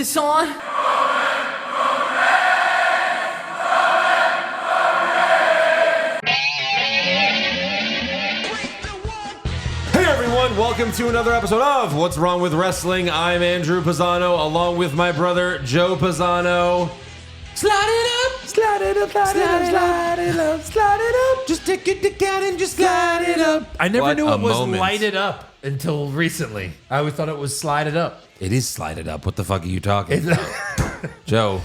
this on? Welcome to another episode of What's Wrong with Wrestling. I'm Andrew Pisano, along with my brother Joe Pisano. Slide it up, slide it up, slide it up, slide it up, slide it up. Just take it down and just slide it up. I never knew it was light it up until recently. I always thought it was slide it up. It is slide it up. What the fuck are you talking about? Joe,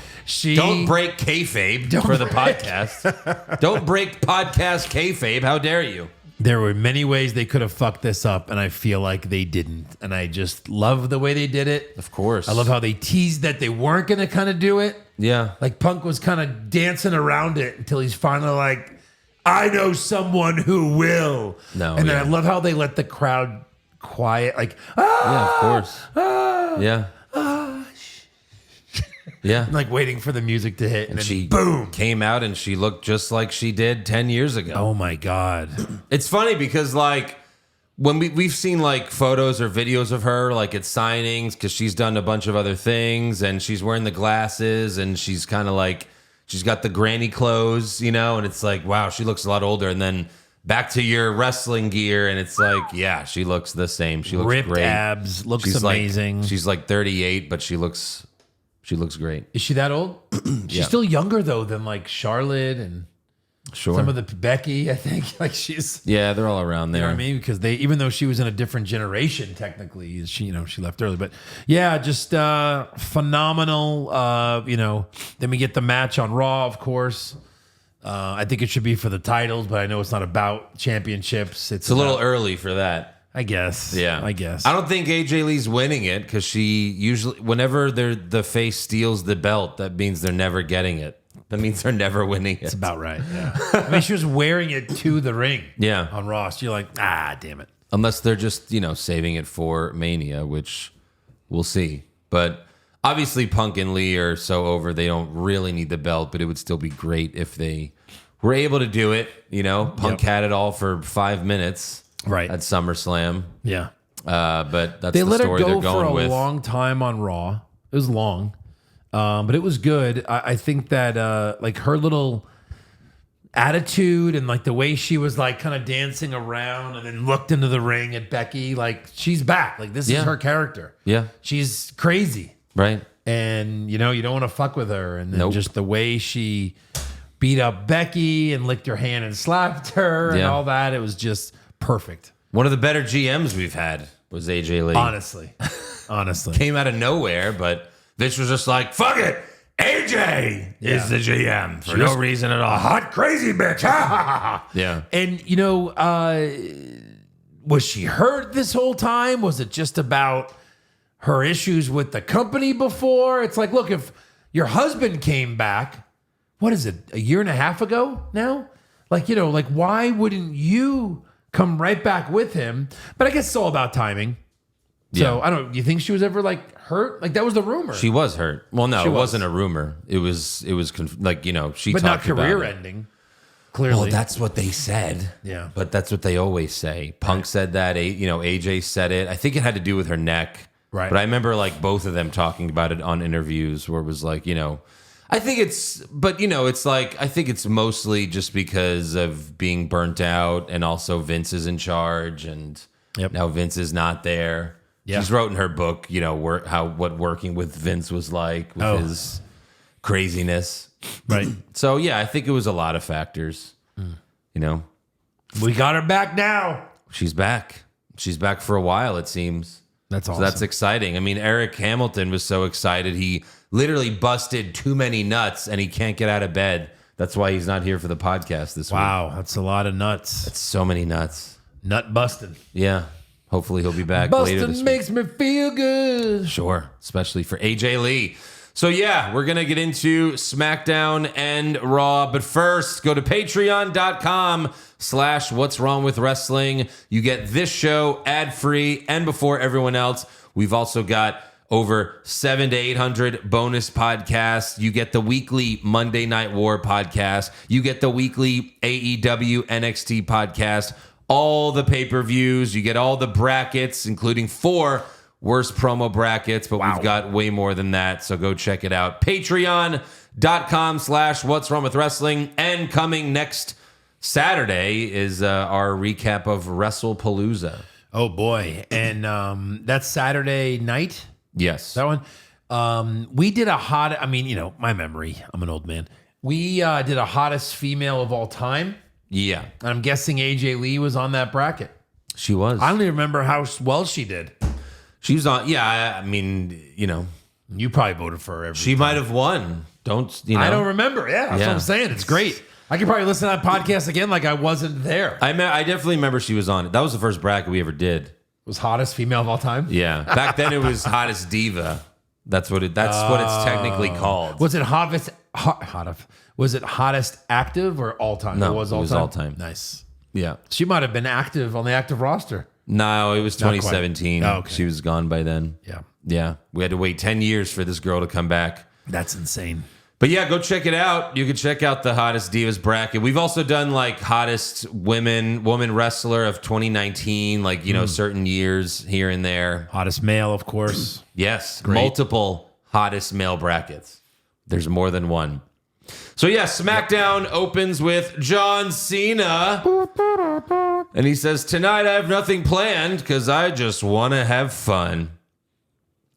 don't break kayfabe for the podcast. Don't break podcast kayfabe. How dare you? There were many ways they could have fucked this up, and I feel like they didn't. And I just love the way they did it. Of course. I love how they teased that they weren't going to kind of do it. Yeah. Like Punk was kind of dancing around it until he's finally like, I know someone who will. No. And then I love how they let the crowd quiet. Like, yeah, of course. Yeah. Yeah. Like waiting for the music to hit. And then she boom. Came out and she looked just like she did 10 years ago. Oh my God. It's funny because like when we've seen like photos or videos of her like at signings because she's done a bunch of other things and she's wearing the glasses and she's kind of like, she's got the granny clothes, you know, and it's like, wow, she looks a lot older. And then back to your wrestling gear and it's like, yeah, she looks the same. She looks ripped great. Abs, looks she's amazing. She's like 38, but she looks great. Is she that old? She's Yeah. still younger though than like Charlotte and Sure. some of the Becky. I think like she's, Yeah, they're all around there. you know what I mean? Because they, even though she was in a different generation, technically, she left early. But yeah, just phenomenal. Then we get the match on Raw, of course. I think it should be for the titles, but I know it's not about championships. It's a little early for that. I guess. Yeah, I guess. I don't think AJ Lee's winning it because she usually, whenever the face steals the belt, that means they're never getting it. That means they're never winning it. It's about right. Yeah. I mean, she was wearing it to the ring. Yeah. On Raw. So you're like, damn it. Unless they're just, saving it for Mania, which we'll see. But obviously Punk and Lee are so over, they don't really need the belt, but it would still be great if they were able to do it. Punk had it all for 5 minutes. Right. At SummerSlam. Yeah. But that's they the let story her they're go going for a with. long time on Raw. It was long, but it was good. I think that like her little attitude and like the way she was like kind of dancing around and then looked into the ring at Becky, like she's back. Like this is her character. Yeah. She's crazy. Right. And you don't want to fuck with her. And then Nope. just the way she beat up Becky and licked her hand and slapped her and all that. It was just perfect. One of the better GMs we've had was AJ Lee. Honestly. Came out of nowhere, but Vince was just like, fuck it. AJ is the GM for no reason at all. Hot crazy bitch. Yeah. And was she hurt this whole time? Was it just about her issues with the company before? It's like, look, if your husband came back, what is it, a year and a half ago now? Like, why wouldn't you come right back with him? But I guess it's all about timing. So Yeah. I don't. You think she was ever like hurt? Like that was the rumor. She was hurt. Well, no, She it was. wasn't a rumor. It was she but not talked about career it. ending. Clearly, Well, that's what they said. Yeah. But that's what they always say. Punk said that. AJ said it. I think it had to do with her neck. Right. But I remember like both of them talking about it on interviews where it was like, I think it's like, I think it's mostly just because of being burnt out and also Vince is in charge and now Vince is not there. Yeah. She's wrote in her book, what working with Vince was like with his craziness. right. So yeah, I think it was a lot of factors. We got her back now. She's back. She's back for a while, it seems. That's awesome. So that's exciting. I mean, Eric Hamilton was so excited. He literally busted too many nuts and he can't get out of bed. That's why he's not here for the podcast this week. Wow, that's a lot of nuts. It's so many nuts. Nut busting. Yeah. Hopefully he'll be back later this Busting week. makes me feel good. Sure. Especially for AJ Lee. So yeah, we're going to get into SmackDown and Raw. But first, go to patreon.com/What's Wrong with Wrestling. You get this show ad-free and before everyone else. We've also got over 700 to 800 bonus podcasts. You get the weekly Monday Night War podcast. You get the weekly AEW NXT podcast. All the pay-per-views. You get all the brackets, including 4 worst promo brackets, but we've got way more than that. So go check it out. Patreon.com/What's Wrong with Wrestling. And coming next Saturday is our recap of WrestlePalooza. Oh boy. And that's Saturday night? Yes. That one? We did my memory. I'm an old man. We did a hottest female of all time. Yeah. And I'm guessing AJ Lee was on that bracket. She was. I don't even remember how well she did. She was on. Yeah. I mean, You probably voted for her. She might have won. I don't remember. Yeah. That's what I'm saying. It's great. I could probably listen to that podcast again like I wasn't there. I definitely remember she was on it. That was the first bracket we ever did. It was hottest female of all time? Yeah. Back then it was hottest diva. That's what it's technically called. Was it was it hottest active or all time? No, it was all time. Nice. Yeah. She might have been active on the active roster. No, it was 2017. Oh, okay. She was gone by then. Yeah. Yeah. We had to wait 10 years for this girl to come back. That's insane. But yeah, go check it out. You can check out the hottest divas bracket. We've also done like hottest woman wrestler of 2019, like, certain years here and there. Hottest male, of course. Yes. Great. Multiple hottest male brackets. There's more than one. So yeah, SmackDown opens with John Cena. And he says, "Tonight I have nothing planned because I just want to have fun."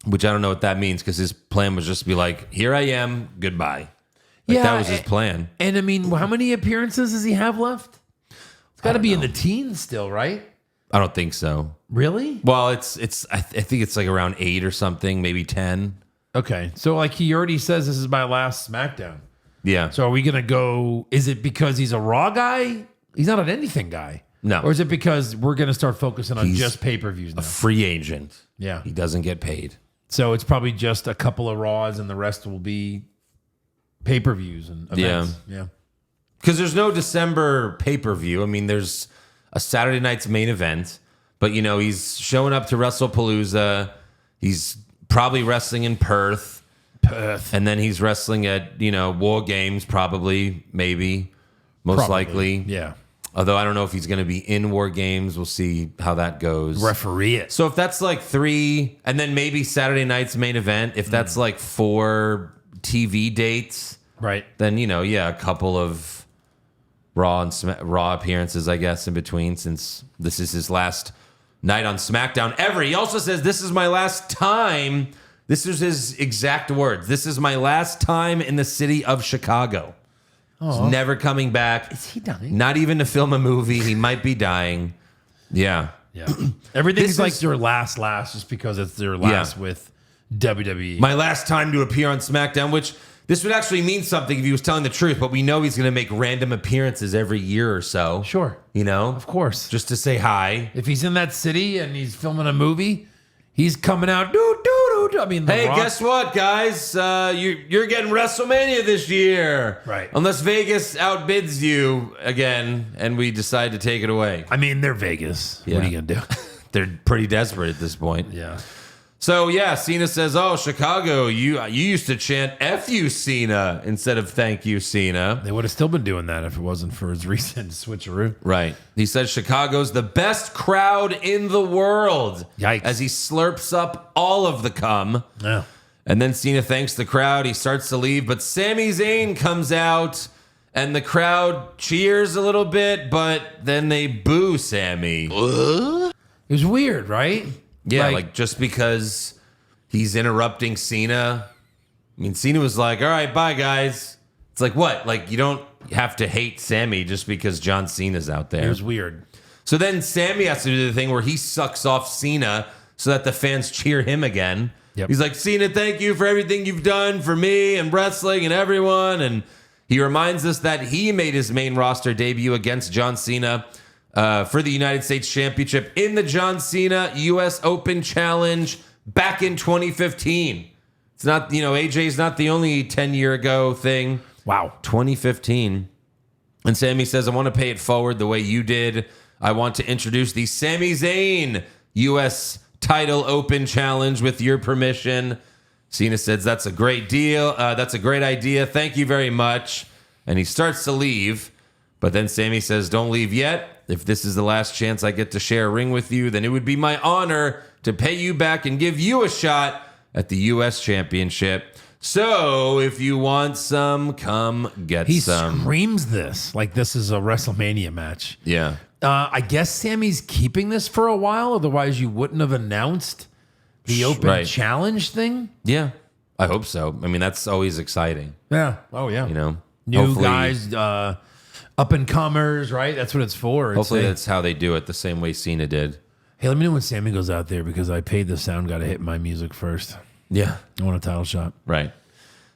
Which I don't know what that means because his plan was just to be like, "Here I am, goodbye." That was his plan. And I mean, how many appearances does he have left? It's got to be in the teens still, right? I don't think so. Really? Well, I think it's like around 8 or something, maybe 10. Okay. So like he already says this is my last SmackDown. Yeah. So are we going to go, is it because he's a Raw guy? He's not an anything guy. No. Or is it because we're going to start focusing on just pay-per-views now? A free agent. Yeah. He doesn't get paid. So it's probably just a couple of Raws and the rest will be pay-per-views and events. Yeah. Because there's no December pay-per-view. I mean, there's a Saturday night's main event, but he's showing up to WrestlePalooza. He's probably wrestling in Perth. And then he's wrestling at, War Games, probably, maybe, most likely. Yeah. Although I don't know if he's going to be in War Games. We'll see how that goes. Referee it. So if that's like 3, and then maybe Saturday night's main event, if that's like 4 TV dates, right? Then, a couple of Raw appearances, I guess, in between, since this is his last night on SmackDown ever. He also says, "This is my last time." This is his exact words. "This is my last time in the city of Chicago." He's never coming back. Is he dying? Not even to film a movie. He might be dying. Yeah. Yeah. Everything's like their last just because it's their last with WWE. My last time to appear on SmackDown, which this would actually mean something if he was telling the truth, but we know he's going to make random appearances every year or so. Sure. Of course. Just to say hi. If he's in that city and he's filming a movie, he's coming out, I mean, hey, guess what, guys? You're getting WrestleMania this year. Right. Unless Vegas outbids you again and we decide to take it away. I mean, they're Vegas. Yeah. What are you going to do? They're pretty desperate at this point. Yeah. So, yeah, Cena says, "Oh, Chicago, you used to chant F you, Cena, instead of thank you, Cena." They would have still been doing that if it wasn't for his recent switcheroo. Right. He says Chicago's the best crowd in the world. Yikes. As he slurps up all of the cum. Yeah. And then Cena thanks the crowd. He starts to leave, but Sami Zayn comes out, and the crowd cheers a little bit, but then they boo Sami. It was weird, right? Yeah, like just because he's interrupting Cena. I mean, Cena was like, "All right, bye, guys." It's like, what? Like, you don't have to hate Sami just because John Cena's out there. It was weird. So then Sami has to do the thing where he sucks off Cena so that the fans cheer him again. Yep. He's like, "Cena, thank you for everything you've done for me and wrestling and everyone." And he reminds us that he made his main roster debut against John Cena for the United States Championship in the John Cena U.S. Open Challenge back in 2015. It's not, AJ's not the only 10-year ago thing. Wow. 2015. And Sami says, "I want to pay it forward the way you did. I want to introduce the Sami Zayn U.S. Title Open Challenge with your permission." Cena says, "That's a great deal. That's a great idea. Thank you very much." And he starts to leave. But then Sammy says, don't leave yet. If this is the last chance I get to share a ring with you, then it would be my honor to pay you back and give you a shot at the U.S. Championship. So if you want some, come get some. He screams this like this is a WrestleMania match. Yeah. I guess Sammy's keeping this for a while. Otherwise, you wouldn't have announced the open challenge thing. Yeah. I hope so. I mean, that's always exciting. Yeah. Oh, yeah. You know, New guys, up and comers, right? That's what it's for. Hopefully that's how they do it, the same way Cena did. Hey, let me know when Sammy goes out there because I paid the sound guy to hit my music first. Yeah. I want a title shot. Right.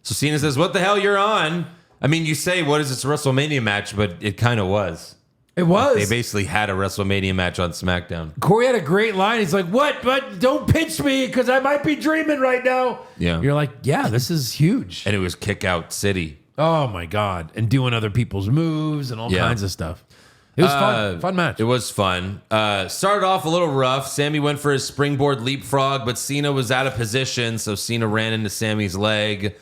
So Cena says, what the hell you're on? I mean, you say, what is this WrestleMania match? But it kind of was. It was. They basically had a WrestleMania match on SmackDown. Corey had a great line. He's like, what? But don't pinch me because I might be dreaming right now. Yeah. You're like, yeah, this is huge. And it was Kick Out City. Oh, my God. And doing other people's moves and all kinds of stuff. It was fun. Fun match. It was fun. Started off a little rough. Sammy went for his springboard leapfrog, but Cena was out of position, so Cena ran into Sammy's leg.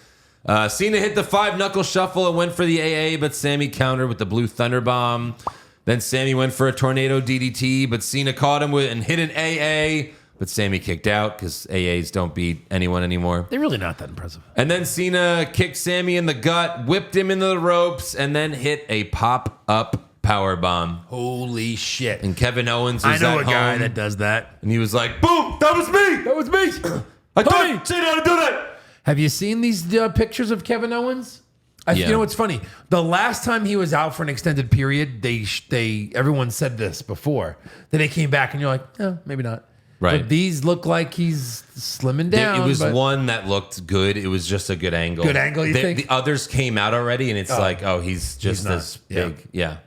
Cena hit the 5-knuckle shuffle and went for the AA, but Sammy countered with the blue thunder bomb. Then Sammy went for a tornado DDT, but Cena caught him with and hit an AA, but Sammy kicked out because AAs don't beat anyone anymore. They're really not that impressive. And then Cena kicked Sammy in the gut, whipped him into the ropes, and then hit a pop-up power bomb. Holy shit. And Kevin Owens was I know at a guy home, that does that. and he was like, boom, that was me. That was me. I taught Cena how to do that. Have you seen these pictures of Kevin Owens? Yeah. You know what's funny? The last time he was out for an extended period, everyone said this before. Then they came back, and you're like, no, maybe not. Right. But these look like he's slimming down. It was one that looked good. It was just a good angle. Good angle, you think? The others came out already, and it's like, oh, he's just not. this big. Yeah.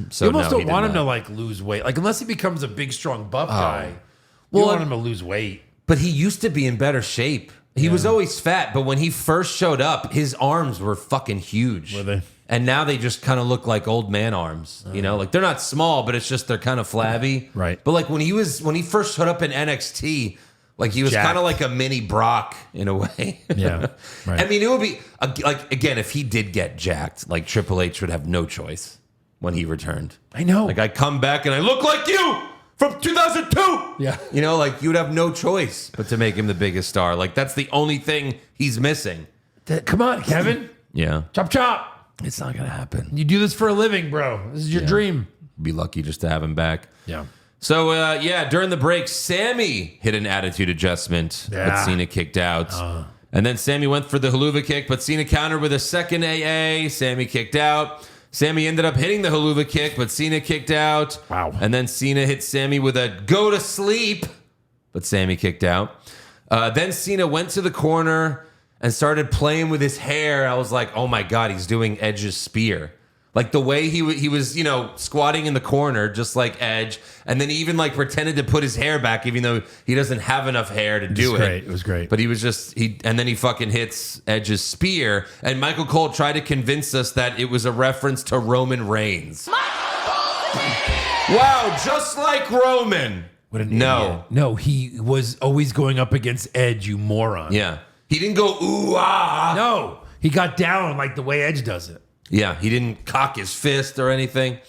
So you almost no, don't want him not. to like lose weight, like unless he becomes a big, strong, buff guy. Well, You want him to lose weight. But he used to be in better shape. He was always fat, but when he first showed up, his arms were fucking huge. Were they? And now they just kind of look like old man arms. You know, like they're not small, but it's just they're kind of flabby. Right. But like when he first showed up in NXT, like he was Jacked. kind of like a mini Brock in a way. Yeah. Right. I mean, it would be like again if he did get jacked, like Triple H would have no choice when he returned. I know. Like I come back and I look like you from 2002. Yeah. You know, like you would have no choice but to make him the biggest star. Like that's the only thing he's missing. Come on, Kevin. Yeah. Chop, chop. It's not going to happen. You do this for a living, bro. This is your dream. Be lucky just to have him back. Yeah. So, during the break, Sammy hit an attitude adjustment, but Cena kicked out. And then Sammy went for the haluva kick, but Cena countered with a second AA. Sammy kicked out. Sammy ended up hitting the haluva kick, but Cena kicked out. Wow. And then Cena hit Sammy with a go to sleep, but Sammy kicked out. Then Cena went to the corner and started playing with his hair. I was like, oh my God, he's doing Edge's spear. Like the way he was, you know, squatting in the corner, just like Edge. And then he even like pretended to put his hair back, even though he doesn't have enough hair to do it. It was great. But he was just, and then he fucking hits Edge's spear. And Michael Cole tried to convince us that it was a reference to Roman Reigns. Wow, just like Roman. What an No. idiot. No, he was always going up against Edge, you moron. Yeah. He didn't go, ooh, ah. No, he got down like the way Edge does it. Yeah, he didn't cock his fist or anything.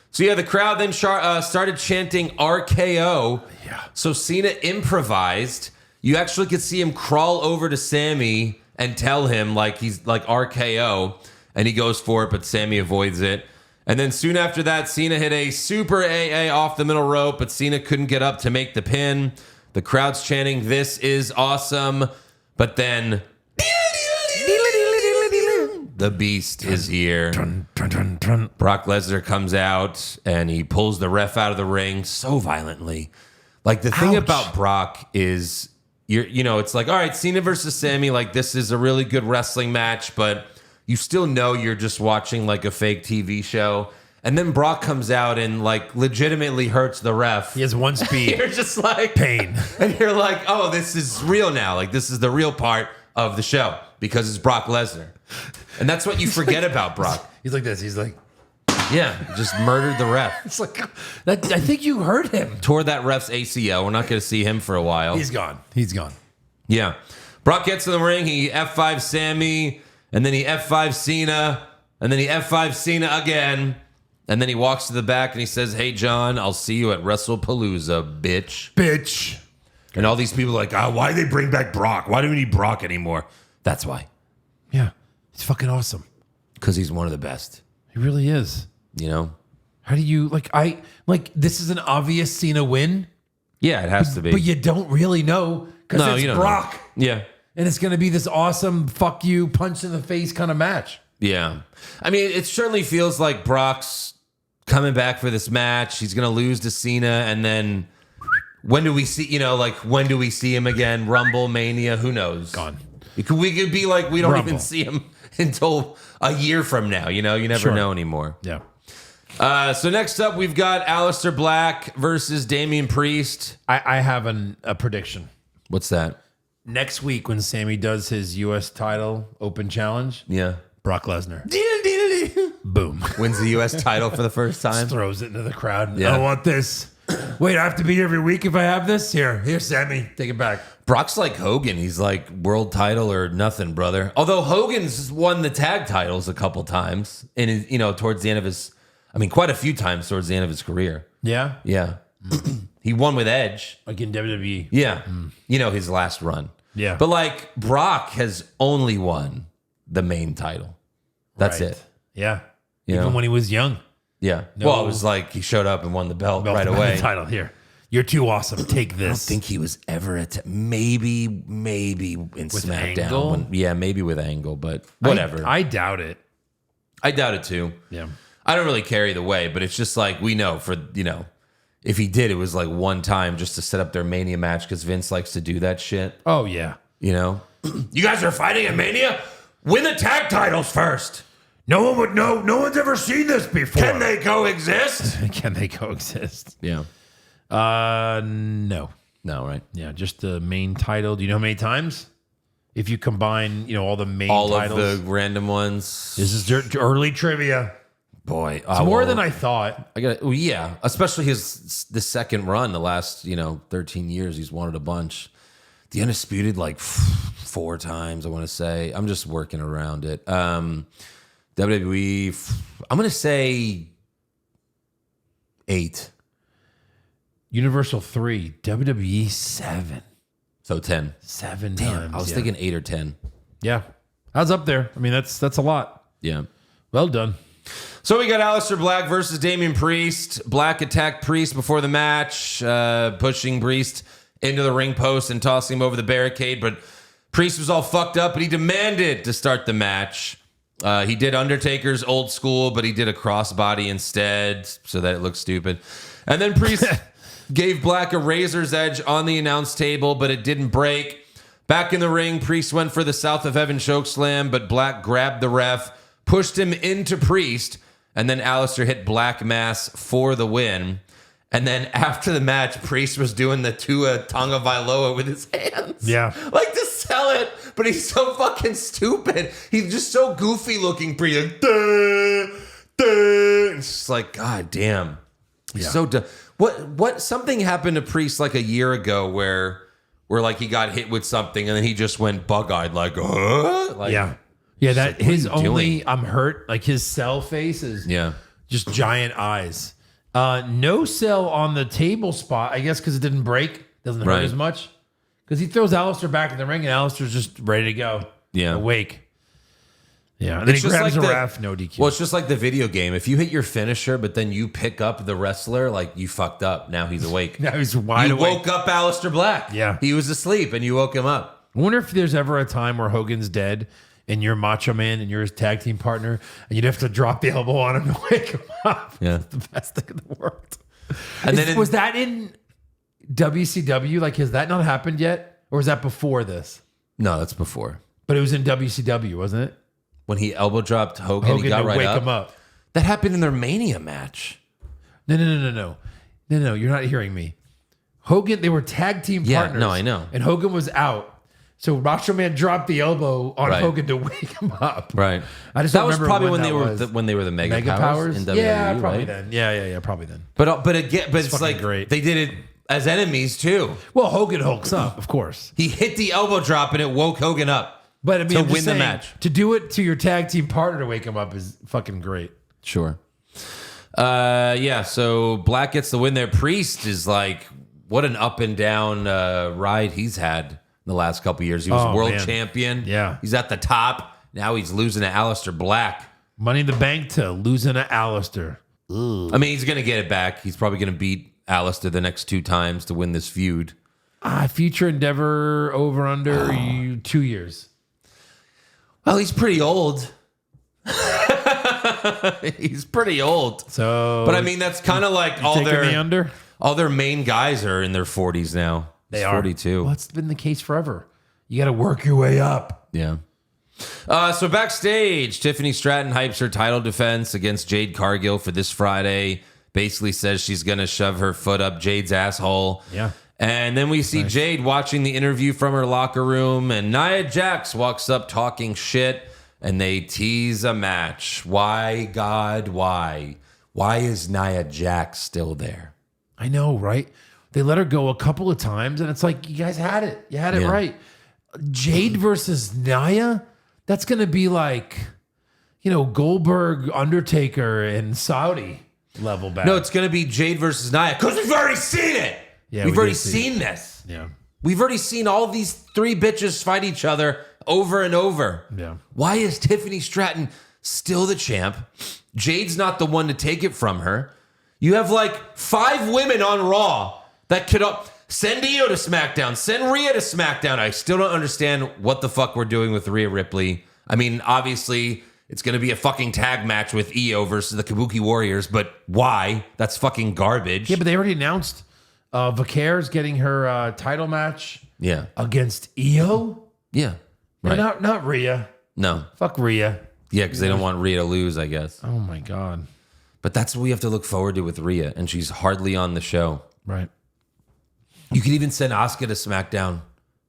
So yeah, the crowd then started chanting RKO. Yeah. So Cena improvised. You actually could see him crawl over to Sammy and tell him like he's like RKO, and he goes for it, but Sammy avoids it. And then soon after that, Cena hit a super AA off the middle rope, but Cena couldn't get up to make the pin. The crowd's chanting, "This is awesome," but then the Beast is here. Brock Lesnar comes out and he pulls the ref out of the ring so violently. Like the thing about Brock is, it's like, all right, Cena versus Sammy, like this is a really good wrestling match, but you still know you're just watching like a fake TV show. And then Brock comes out and like legitimately hurts the ref. He has one speed. You're just like Pain. And you're like, oh, this is real now. Like this is the real part of the show because it's Brock Lesnar. And that's what you forget about Brock. He's like this. He's like, Yeah, just murdered the ref. it's like that. I think you heard him. Tore that ref's ACL. We're not going to see him for a while. He's gone. He's gone. Yeah. Brock gets in the ring. He F5 Sammy, and then he F5 Cena, and then he F5 Cena again. And then he walks to the back and he says, "Hey, John, I'll see you at WrestlePalooza, bitch." And all these people are like, why do they bring back Brock? Why do we need Brock anymore? That's why. Yeah. He's fucking awesome. Because he's one of the best. He really is. You know? How do you, this is an obvious Cena win. Yeah, it has to be. But you don't really know because it's Brock. Know. Yeah. And it's going to be this awesome fuck you, punch in the face kind of match. Yeah. I mean, it certainly feels like Brock's coming back for this match. He's going to lose to Cena. And then when do we see, when do we see him again? Rumble, Mania, who knows? Gone. We could be like, we don't Rumble. even see him until a year from now. You never know anymore. Yeah. So next up, we've got Alistar Black versus Damian Priest. I have a prediction. What's that? Next week when Sammy does his U.S. title open challenge, Yeah. Brock Lesnar. Boom. Wins the U.S. title for the first time. Throws it into the crowd. Yeah. I want this. Wait, I have to be here every week if I have this? Here, Sammy. Take it back. Brock's like Hogan. He's like world title or nothing, brother. Although Hogan's won the tag titles a couple times and, towards the end of his, quite a few times towards the end of his career. Yeah? Yeah. He won with Edge. Like in WWE. Yeah. His last run. Yeah. But Brock has only won the main title. That's Right. it. Yeah. You Even know? when he was young. Yeah. No. Well, it was like he showed up and won the belt right away. The title here. You're too awesome. Take this. I don't think he was ever at maybe in SmackDown. Angle? Maybe with Angle, but whatever. I doubt it. I doubt it too. Yeah. I don't really care either way, but it's just like we know if he did, it was like one time just to set up their Mania match because Vince likes to do that shit. Oh, yeah. You guys are fighting at Mania? Win the tag titles first. No one would know. No one's ever seen this before. Can they coexist? Can they coexist? Yeah. No. No, right? Yeah, just the main title. Do you know how many times? If you combine, all the main All titles. of the random ones. This is early trivia. Boy, It's more than I thought. I got. Well, yeah, especially the second run, the last 13 years, he's won it a bunch. The Undisputed 4 times, I want to say. I'm just working around it. WWE, I'm going to say 8. Universal 3, WWE 7. So 10. 7 Damn, times. I was thinking 8 or 10. Yeah. That's up there. That's a lot. Yeah. Well done. So we got Alistar Black versus Damian Priest. Black attacked Priest before the match, pushing Priest into the ring post and tossing him over the barricade. But Priest was all fucked up, and he demanded to start the match. He did Undertaker's old school, but he did a crossbody instead so that it looked stupid. And then Priest gave Black a razor's edge on the announce table, but it didn't break. Back in the ring, Priest went for the South of Heaven chokeslam, but Black grabbed the ref, pushed him into Priest, and then Alistar hit Black Mass for the win. And then after the match, Priest was doing the Tua Tonga Vailoa with his hands. Yeah. To sell it, but he's so fucking stupid. He's just so goofy looking, Priest. It's just like, God damn. He's so dumb. What something happened to Priest a year ago where he got hit with something and then he just went bug-eyed Yeah. Yeah, that his only doing? I'm hurt, his cell face is just giant eyes. No cell on the table spot, I guess because it didn't break. Doesn't hurt as much. Because he throws Alistar back in the ring and Alistar's just ready to go. Yeah. Awake. Yeah. And then he grabs the ref, no DQ. Well, it's just like the video game. If you hit your finisher, but then you pick up the wrestler, you fucked up. Now he's awake. Now he's wide awake. You woke up Alistar Black. Yeah. He was asleep and you woke him up. I wonder if there's ever a time where Hogan's dead and you're Macho Man and you're his tag team partner and you'd have to drop the elbow on him to wake him up. Yeah. That's the best thing in the world. And then was that in WCW? Has that not happened yet? Or was that before this? No, that's before. But it was in WCW, wasn't it? When he elbow dropped Hogan he got to right wake up. him up. That happened in their Mania match. No, you're not hearing me. Hogan, they were tag team partners. No, I know. And Hogan was out. So Macho Man dropped the elbow on Hogan to wake him up. Right. I just that was remember probably when when they were the Mega Powers in WWE, yeah, probably right? then. Yeah, probably then. But it's like great. They did it as enemies too. Well, Hogan hulks up, of course. He hit the elbow drop and it woke Hogan up. But to I'm just win saying, the match. To do it to your tag team partner to wake him up is fucking great. Sure. Yeah, so Black gets the win there. Priest is like, what an up and down ride he's had in the last couple of years. He was world champion. Yeah. He's at the top. Now he's losing to Alistar Black. Money in the Bank to losing to Alistar. I mean, he's going to get it back. He's probably going to beat Alistar the next 2 times to win this feud. Future endeavor over under 2 years. Well, he's pretty old. He's pretty old. So, but I mean, that's kind of like all their main guys are in their 40s now. They He's are 42. Well, that's been the case forever. You got to work your way up. Yeah. So backstage, Tiffany Stratton hypes her title defense against Jade Cargill for this Friday. Basically says she's going to shove her foot up Jade's asshole. Yeah. And then we see Jade watching the interview from her locker room, and Nia Jax walks up talking shit, and they tease a match. Why, God, why? Why is Nia Jax still there? I know, right? They let her go a couple of times, and it's like, you guys had it. You had it right. Jade versus Nia? That's going to be like, Goldberg, Undertaker, and Saudi level back. No, it's going to be Jade versus Nia, because we've already seen it. Yeah, we've already seen this. Yeah. We've already seen all these 3 bitches fight each other over and over. Yeah. Why is Tiffany Stratton still the champ? Jade's not the one to take it from her. You have like 5 women on Raw that could send Io to SmackDown, send Rhea to SmackDown. I still don't understand what the fuck we're doing with Rhea Ripley. I mean, obviously, it's going to be a fucking tag match with Io versus the Kabuki Warriors, but why? That's fucking garbage. Yeah, but they already announced Vicare's getting her title match against Io. Yeah. Right. Not Rhea. No. Fuck Rhea. Yeah, because they don't want Rhea to lose, I guess. Oh, my God. But that's what we have to look forward to with Rhea, and she's hardly on the show. Right. You could even send Asuka to SmackDown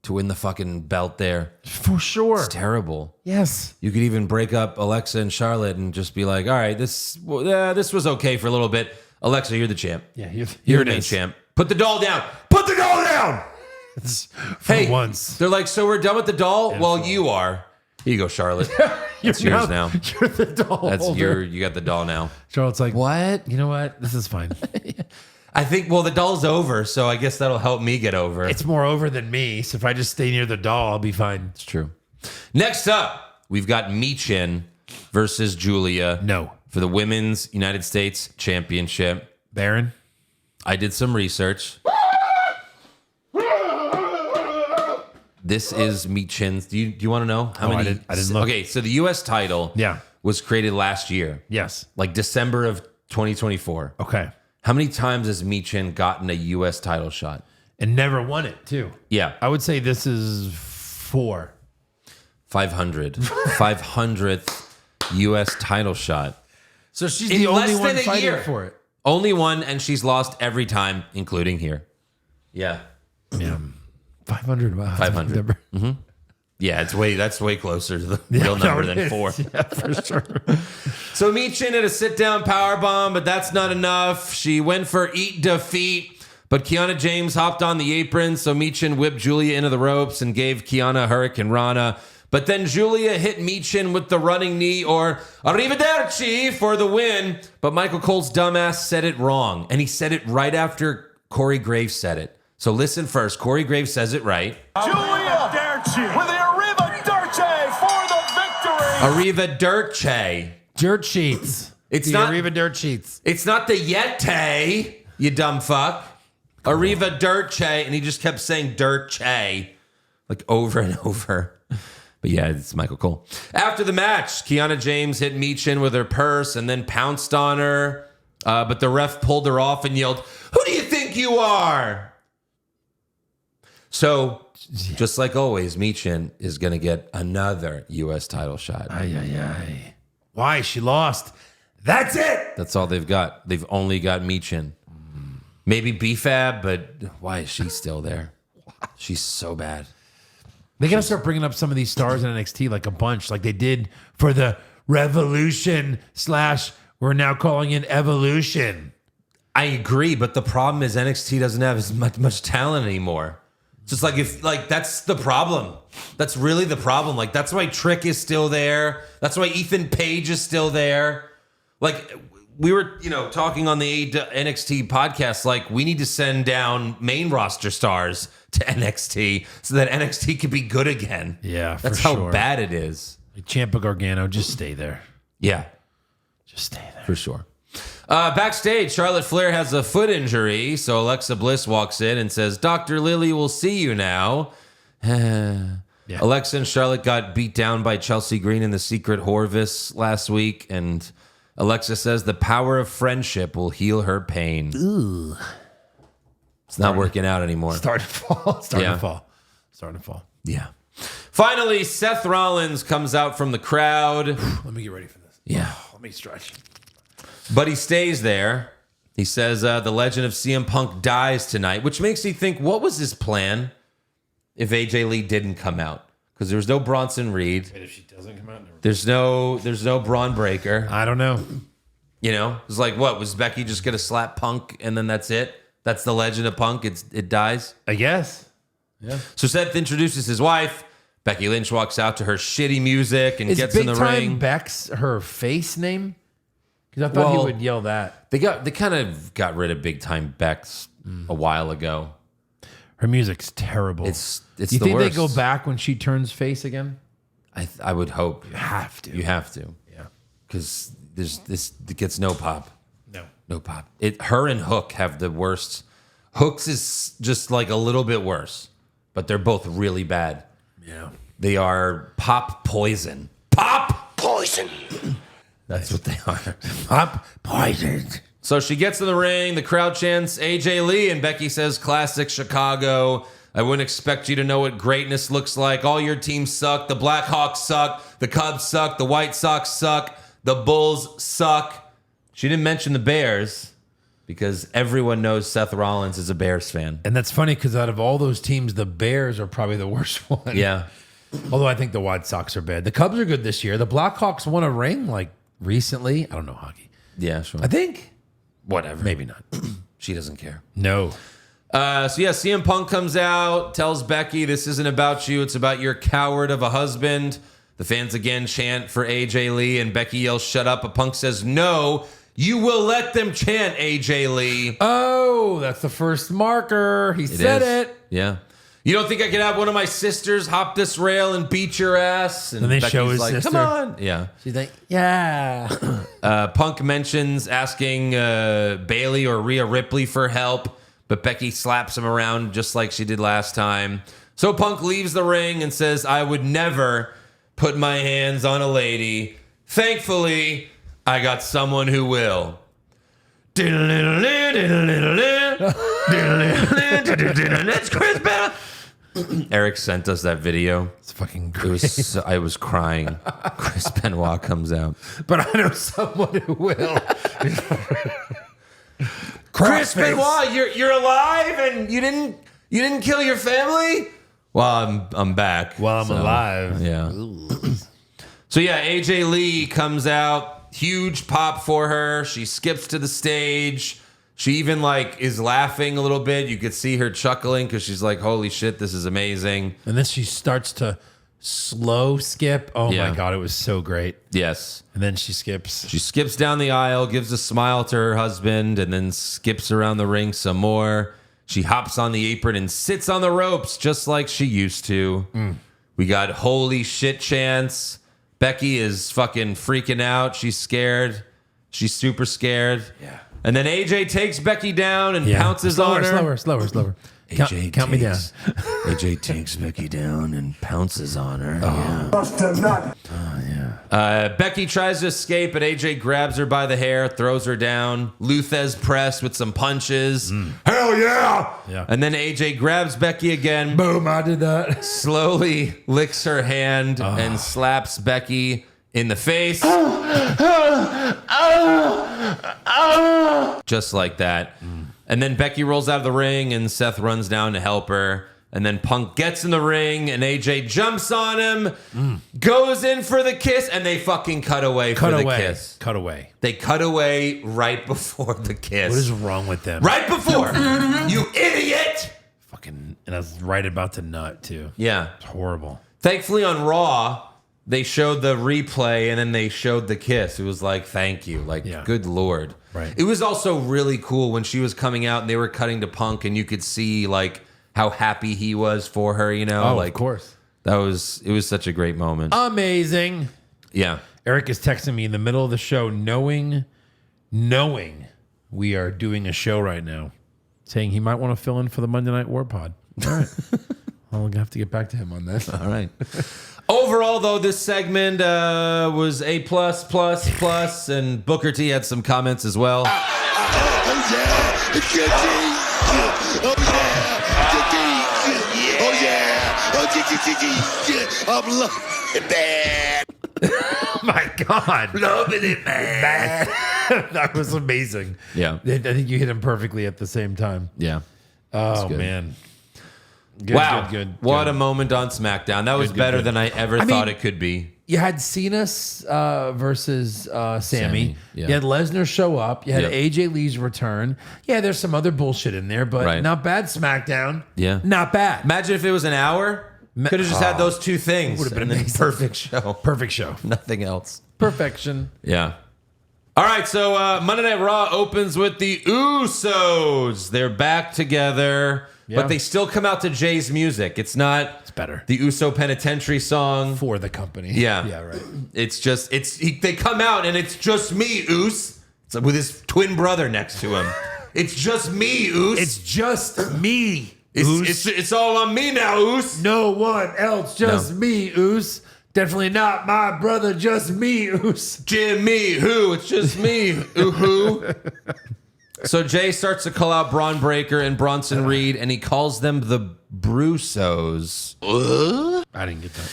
to win the fucking belt there. For sure. It's terrible. Yes. You could even break up Alexa and Charlotte and just be like, all right, this was okay for a little bit. Alexa, you're the champ. Yeah, you're the main champ. Put the doll down. Put the doll down. For once. They're like, so we're done with the doll? Yeah, well, you are. Here you go, Charlotte. It's yours now. You're the doll. You got the doll now. Charlotte's like, what? You know what? This is fine. I think, the doll's over, so I guess that'll help me get over. It's more over than me, so if I just stay near the doll, I'll be fine. It's true. Next up, we've got Michin versus Julia. No. For the Women's United States Championship. Baron? I did some research. This is Michin's. Do you want to know how many? I didn't look. Okay, so the U.S. title was created last year. Yes. Like December of 2024. Okay. How many times has Michin gotten a U.S. title shot? And never won it, too. Yeah. I would say this is 4. 500. 500th U.S. title shot. So she's the only one fighting for it. Only one, and she's lost every time, including here. Yeah. Yeah. 500. Wow. 500. Mm-hmm. Yeah, that's way closer to the real number than 4. Yeah, for sure. So Michin had a sit-down powerbomb, but that's not enough. She went for eat defeat, but Kiana James hopped on the apron, so Michin whipped Julia into the ropes and gave Kiana a Hurricane Rana. But then Julia hit Michin with the running knee, or Arrivederci, for the win. But Michael Cole's dumbass said it wrong, and he said it right after Corey Graves said it. So listen first. Corey Graves says it right. Julia Derci with the Arrivederci for the victory. Arrivederci. Dirt sheets. It's not Arriva dirt sheets. It's not the Yeti, you dumb fuck. Arrivederci, and he just kept saying Dirtche, like over and over. But yeah, it's Michael Cole. After the match, Kiana James hit Michin with her purse and then pounced on her. But the ref pulled her off and yelled, "Who do you think you are?" So, just like always, Michin is going to get another U.S. title shot. Ay. Why? She lost. That's it. That's all they've got. They've only got Michin. Maybe B-Fab, but why is she still there? She's so bad. They got to start bringing up some of these stars in NXT like a bunch, like they did for the Revolution / we're now calling it Evolution. I agree, but the problem is NXT doesn't have as much talent anymore. Just like that's the problem. That's really the problem. Like that's why Trick is still there. That's why Ethan Page is still there. Like we were, talking on the NXT podcast, like we need to send down main roster stars to NXT so that NXT can be good again. Yeah, that's how bad it is. Ciampa Gargano, just stay there. Yeah, just stay there for sure. Backstage, Charlotte Flair has a foot injury, so Alexa Bliss walks in and says, "Dr. Lily will see you now." Yeah. Alexa and Charlotte got beat down by Chelsea Green in the Secret Horvis last week, and Alexa says the power of friendship will heal her pain. Ooh. It's not working out anymore. Starting to fall. Yeah. Finally, Seth Rollins comes out from the crowd. Let me get ready for this. Yeah. Let me stretch. But he stays there. He says the legend of CM Punk dies tonight, which makes me think, what was his plan if AJ Lee didn't come out? Because there was no Bronson Reed. And if she doesn't come out, there's no Braun Breaker. I don't know. It's like, what, was Becky just gonna slap Punk and then that's it? That's the legend of Punk. It dies. I guess. Yeah. So Seth introduces his wife. Becky Lynch walks out to her shitty music and gets in the ring. Is Beck's her face name? Because I thought he would yell that. They kind of got rid of Big Time Beck's a while ago. Her music's terrible. It's Do you the think worst. they go back when she turns face again? I would hope. You have to. You have to. Yeah. Because it gets no pop. No pop. Her and Hook have the worst. Hook's is just like a little bit worse, but they're both really bad. Yeah. They are pop poison. Pop poison. That's what they are. Pop poison. So she gets in the ring. The crowd chants AJ Lee, and Becky says, "Classic Chicago. I wouldn't expect you to know what greatness looks like. All your teams suck. The Blackhawks suck. The Cubs suck. The White Sox suck. The Bulls suck." She didn't mention the Bears because everyone knows Seth Rollins is a Bears fan. And that's funny because out of all those teams, the Bears are probably the worst one. Yeah. Although I think the White Sox are bad. The Cubs are good this year. The Blackhawks won a ring like recently. I don't know hockey. Yeah, sure. I think. Whatever. Maybe not. She doesn't care. No. CM Punk comes out, tells Becky, "This isn't about you. It's about your coward of a husband." The fans again chant for AJ Lee, and Becky yells, "Shut up." But Punk says, "No, you will let them chant AJ Lee." Oh, that's the first marker. He said it. Yeah. "You don't think I could have one of my sisters hop this rail and beat your ass?" And they Becky's show his like, sister. "Come on." Yeah. She's like, yeah. Punk mentions asking Bailey or Rhea Ripley for help, but Becky slaps him around just like she did last time. So Punk leaves the ring and says, "I would never put my hands on a lady. Thankfully, I got someone who will." It's Chris Benoit. Eric sent us that video. It's fucking crazy. I was crying. Chris Benoit comes out. But I know someone who will. Chris Benoit, you're alive and you didn't kill your family? Well, I'm back. Well, I'm alive. Yeah. So yeah, AJ Lee comes out, huge pop for her. She skips to the stage. She even is laughing a little bit. You could see her chuckling because she's like, "Holy shit, this is amazing." And then she starts to slow skip. Oh Yeah. my God, it was so great. Yes. And then she skips. She skips down the aisle, gives a smile to her husband, and then skips around the ring some more. She hops on the apron and sits on the ropes just like she used to. We got holy shit chants. Becky is fucking freaking out. She's scared. She's super scared. Yeah. And then AJ takes Becky down and pounces on her. Slower. Count me down. AJ takes Becky down and pounces on her. Becky tries to escape, but AJ grabs her by the hair, throws her down. Luthez press with some punches. Hell yeah! And then AJ grabs Becky again. Boom, I did that. Slowly licks her hand and slaps Becky in the face. Just like that. And then Becky rolls out of the ring and Seth runs down to help her. And then Punk gets in the ring and AJ jumps on him, goes in for the kiss, and they fucking cut away for the kiss. Cut away. They cut away right before the kiss. What is wrong with them? Right before. You idiot! Fucking, and I was right about to nut too. Yeah. It's horrible. Thankfully on Raw, they showed the replay and then they showed the kiss. It was like, thank you. Like, good Lord. Right. It was also really cool when she was coming out and they were cutting to Punk and you could see like how happy he was for her, you know? Oh, like, of course. It was such a great moment. Amazing. Yeah. Eric is texting me in the middle of the show, knowing we are doing a show right now, saying he might want to fill in for the Monday Night War Pod. All right. I'm going to have to get back to him on that. All right. Overall, though, this segment was A++++, and Booker T had some comments as well. Oh, yeah. It's your team. Oh, yeah. Oh, yeah. Oh, I'm loving that. Oh, my God. Loving it, man. That was amazing. Yeah. I think you hit him perfectly at the same time. Yeah. Oh, good. man. Good, Wow. good. What a moment on SmackDown. That was better than I ever thought it could be. You had Cena versus Sammy. Yeah. You had Lesnar show up. You had Yep. AJ Lee's return. Yeah, there's some other bullshit in there, but Right. not bad SmackDown. Yeah. Not bad. Imagine if it was an hour. Could have just had those two things. Would've been and then amazing. perfect show. Perfect show. Nothing else. Perfection. Yeah. All right, so Monday Night Raw opens with the Usos. They're back together, Yeah. but they still come out to Jay's music. It's not It's better. the Uso Penitentiary song. For the company. Yeah. Yeah, right. It's just, they come out and it's just me, Us. It's like with his twin brother next to him. It's just me, Us. It's just me. It's all on me now, Us. No one else, just me, Oos. Definitely not my brother, just me, Oos. Jimmy, who? It's just me, who? So Jay starts to call out Braun Breaker and Bronson Reed, and he calls them the Brusos. I didn't get that.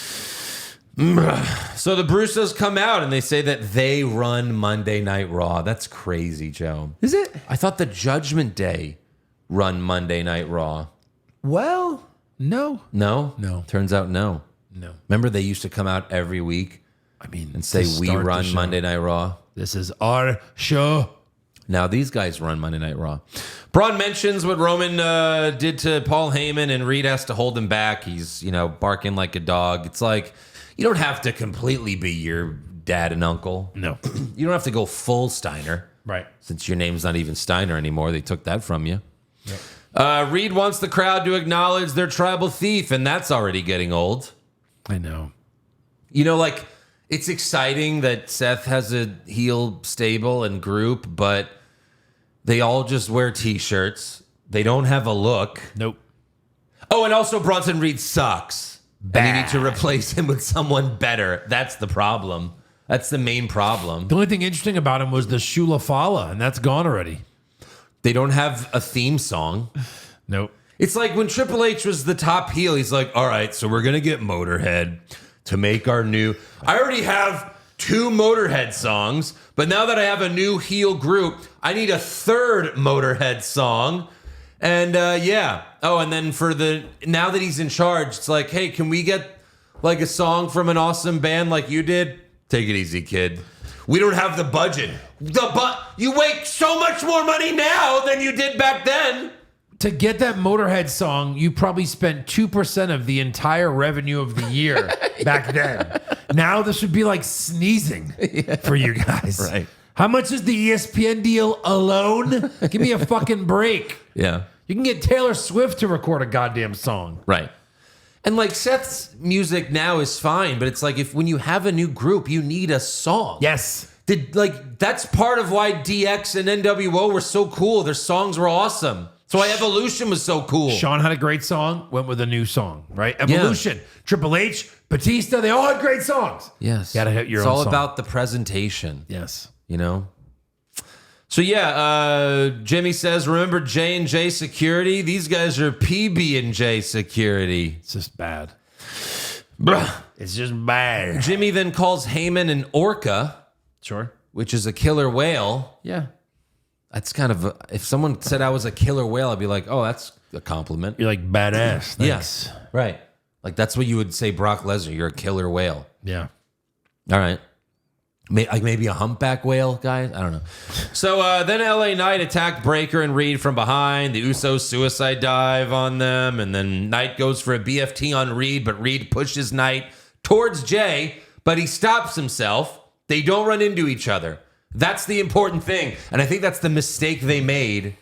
So the Brusos come out and they say that they run Monday Night Raw. That's crazy, Joe. Is it? I thought the Judgment Day run Monday Night Raw. Well, no. No? No. Turns out no. No. Remember they used to come out every week I mean, and say, to we start the run show. Monday Night Raw? This is our show. Now these guys run Monday Night Raw. Braun mentions what Roman did to Paul Heyman, and Reed has to hold him back. He's, barking like a dog. It's like, you don't have to completely be your dad and uncle. No. You don't have to go full Steiner. Right. Since your name's not even Steiner anymore. They took that from you. Yep. Reed wants the crowd to acknowledge their tribal thief, and that's already getting old. I know. It's exciting that Seth has a heel stable and group, but they all just wear T-shirts. They don't have a look. Nope. Oh, and also Bronson Reed sucks. And you need to replace him with someone better. That's the problem. That's the main problem. The only thing interesting about him was the Shula Fala, and that's gone already. They don't have a theme song. Nope. It's like when Triple H was the top heel, he's like, all right, so we're going to get Motorhead to make our new... I already have 2 Motorhead songs, but now that I have a new heel group, I need a 3rd Motorhead song. And Oh, and then now that he's in charge, it's like, hey, can we get like a song from an awesome band like you did? Take it easy, kid. We don't have the budget. You make so much more money now than you did back then. To get that Motorhead song, you probably spent 2% of the entire revenue of the year back then. Now this would be like sneezing for you guys. Right. How much is the ESPN deal alone? Give me a fucking break. Yeah. You can get Taylor Swift to record a goddamn song. Right. And like Seth's music now is fine, but it's like when you have a new group, you need a song. Yes. That's part of why DX and NWO were so cool. Their songs were awesome. That's why Evolution was so cool. Sean had a great song, went with a new song, right? Evolution, Triple H, Batista, they all had great songs. Yes. You gotta hit your it's own all song. about the presentation. Yes. So Jimmy says, remember J&J Security? These guys are PB&J Security. It's just bad. Bruh. It's just bad. Jimmy then calls Heyman an orca, Sure. which is a killer whale. Yeah. That's kind of if someone said I was a killer whale, I'd be like, oh, that's a compliment. You're like badass. Yes. Right. Like that's what you would say Brock Lesnar. You're a killer whale. Yeah. All right. Maybe a humpback whale, guys? I don't know. So then LA Knight attacked Breaker and Reed from behind. The Usos suicide dive on them. And then Knight goes for a BFT on Reed, but Reed pushes Knight towards Jay. but he stops himself. They don't run into each other. That's the important thing. And I think that's the mistake they made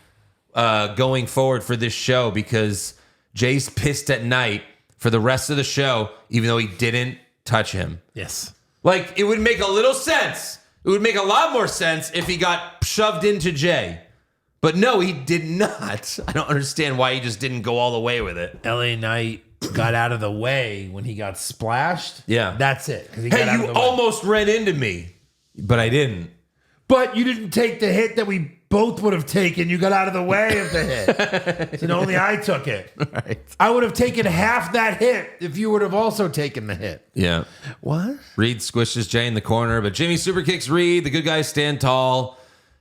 going forward for this show, because Jay's pissed at Knight for the rest of the show, even though he didn't touch him. Yes. Like, it would make a little sense. It would make a lot more sense if he got shoved into Jay. But no, he did not. I don't understand why he just didn't go all the way with it. LA Knight got out of the way when he got splashed. Yeah. That's it. He Hey, you almost ran into me, but I didn't. But you didn't take the hit that we both would have taken. You got out of the way of the hit. And only I took it. Right. I would have taken half that hit if you would have also taken the hit. Yeah. What? Reed squishes Jay in the corner, but Jimmy super kicks Reed. The good guys stand tall.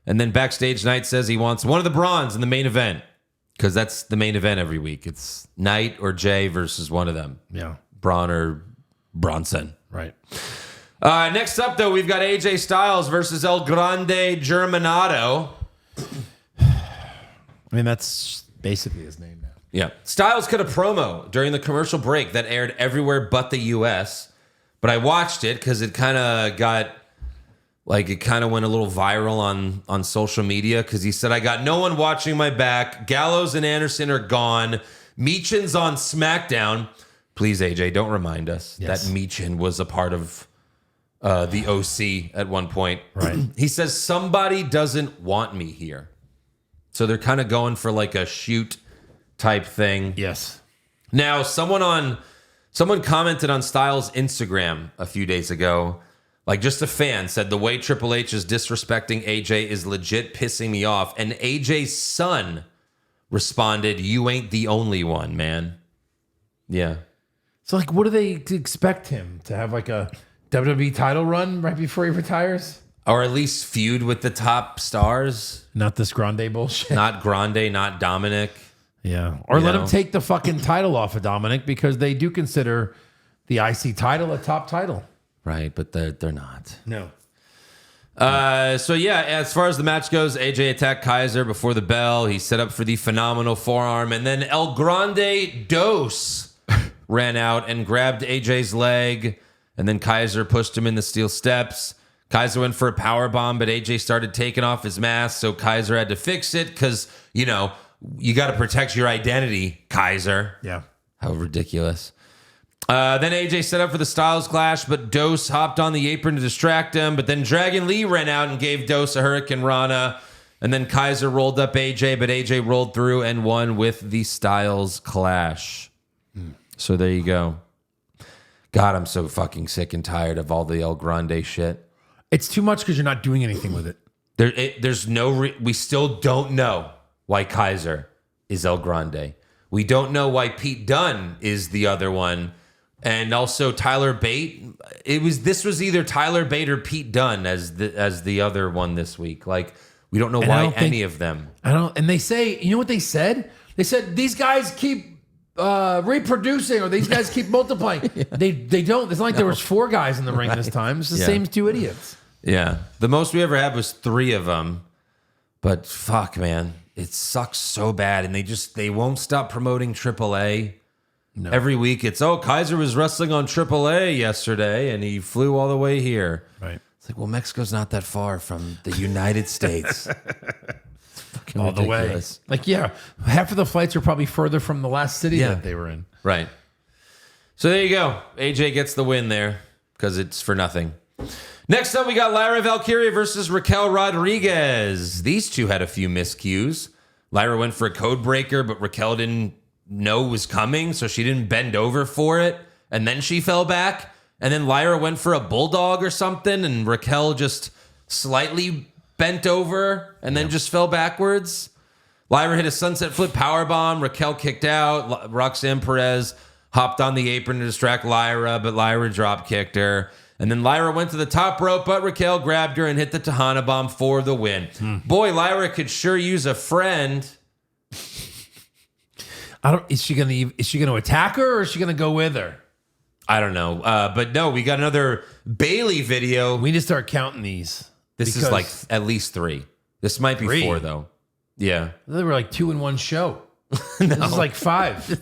And then backstage, Knight says he wants one of the Brawns in the main event, because that's the main event every week. It's Knight or Jay versus one of them. Yeah. Braun or Bronson. Right. Next up, though, we've got AJ Styles versus El Grande Germanato. I mean, that's basically his name now. Yeah. Styles cut a promo during the commercial break that aired everywhere but the U.S., but I watched it because it kind of got... Like, it kind of went a little viral on social media, because he said, I got no one watching my back. Gallows and Anderson are gone. Meechin's on SmackDown. Please, AJ, don't remind us that Meechin was a part of the OC at one point. Right. He says, somebody doesn't want me here. So they're kind of going for like a shoot type thing. Yes. Now, someone commented on Styles' Instagram a few days ago. Like, just a fan said, the way Triple H is disrespecting AJ is legit pissing me off. And AJ's son responded, you ain't the only one, man. Yeah. So, like, what do they expect him to have, like, a WWE title run right before he retires? Or at least feud with the top stars. Not this Grande bullshit. Not Grande, not Dominic. Yeah. Or let him take the fucking title off of Dominic, because they do consider the IC title a top title. Right, but they're not. No. So, yeah, as far as the match goes, AJ attacked Kaiser before the bell. He set up for the phenomenal forearm. And then El Grande Dos ran out and grabbed AJ's leg. And then Kaiser pushed him in the steel steps. Kaiser went for a powerbomb, but AJ started taking off his mask. So Kaiser had to fix it because, you know, you got to protect your identity, Kaiser. Yeah. How ridiculous. Then AJ set up for the Styles Clash, but Dos hopped on the apron to distract him. But then Dragon Lee ran out and gave Dos a Hurricane Rana. And then Kaiser rolled up AJ, but AJ rolled through and won with the Styles Clash. So there you go. God, I'm so fucking sick and tired of all the El Grande shit. It's too much because you're not doing anything with it. There's no... we still don't know why Kaiser is El Grande. We don't know why Pete Dunne is the other one. And also Tyler Bate. This was either Tyler Bate or Pete Dunne as the other one this week. Like, we don't know why any of them. And they say, you know what they said? They said these guys keep reproducing, or these guys keep multiplying. Yeah. They don't. It's not like there was 4 guys in the ring this time. It's the same 2 idiots. Yeah. The most we ever had was 3 of them. But fuck, man. It sucks so bad. And they won't stop promoting AAA. No. Every week it's, Kaiser was wrestling on AAA yesterday and he flew all the way here. Right. It's like, well, Mexico's not that far from the United States. It's fucking all ridiculous. The way. Like, yeah, half of the flights are probably further from the last city that they were in. Right. So there you go. AJ gets the win there because it's for nothing. Next up, we got Lyra Valkyria versus Raquel Rodriguez. These two had a few miscues. Lyra went for a code breaker, but Raquel didn't know was coming, so she didn't bend over for it, and then she fell back. And then Lyra went for a bulldog or something, and Raquel just slightly bent over and then just fell backwards. Lyra hit a sunset flip powerbomb. Raquel kicked out. Roxanne Perez hopped on the apron to distract Lyra, but Lyra drop kicked her. And then Lyra went to the top rope, but Raquel grabbed her and hit the Tejana bomb for the win. Boy, Lyra could sure use a friend. Is she gonna attack her, or is she gonna go with her? I don't know. But no, we got another Bailey video. We need to start counting these. This is like at least 3. This might be 4 though. Yeah. They were like 2 in one show. This is like 5.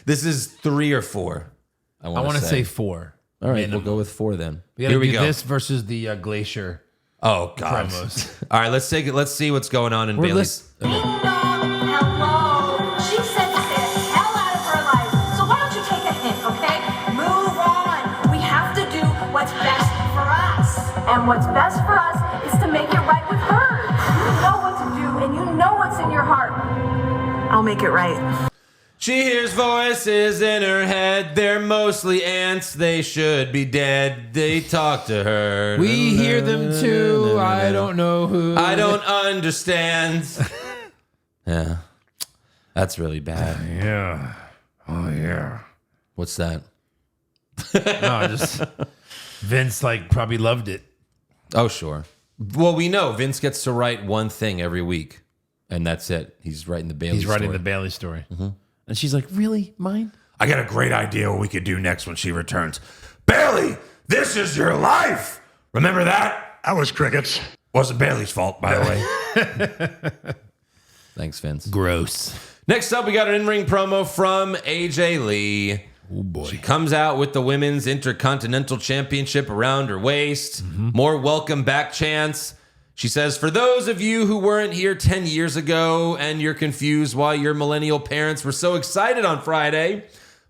This is 3 or 4. I want to say 4. All right, Minimum. we'll go with 4 then. We gotta do this versus the Glacier. Oh God! Promos. All right, let's take it. Let's see what's going on in Bailey's. Ding dong, hello. She said to stay the hell out of her life. So why don't you take a hint, okay? Move on. We have to do what's best for us. And what's best for us is to make it right with her. You know what to do, and you know what's in your heart. I'll make it right. She hears voices in her head. They're mostly ants. They should be dead. They talk to her. We hear them too. I don't know who. I don't understand. Yeah. That's really bad. Yeah. Oh yeah. What's that? No, just Vince probably loved it. Oh, sure. Well, we know Vince gets to write one thing every week, and that's it. He's writing the Bailey story. He's writing the Bailey story. Mm-hmm. And she's like, really? Mine? I got a great idea what we could do next when she returns. Bailey, this is your life. Remember that? I was crickets. Wasn't Bailey's fault, by the way. Thanks, Vince. Gross. Next up, we got an in-ring promo from AJ Lee. Oh, boy. She comes out with the Women's Intercontinental Championship around her waist. Mm-hmm. More welcome back chants. She says, for those of you who weren't here 10 years ago and you're confused why your millennial parents were so excited on Friday,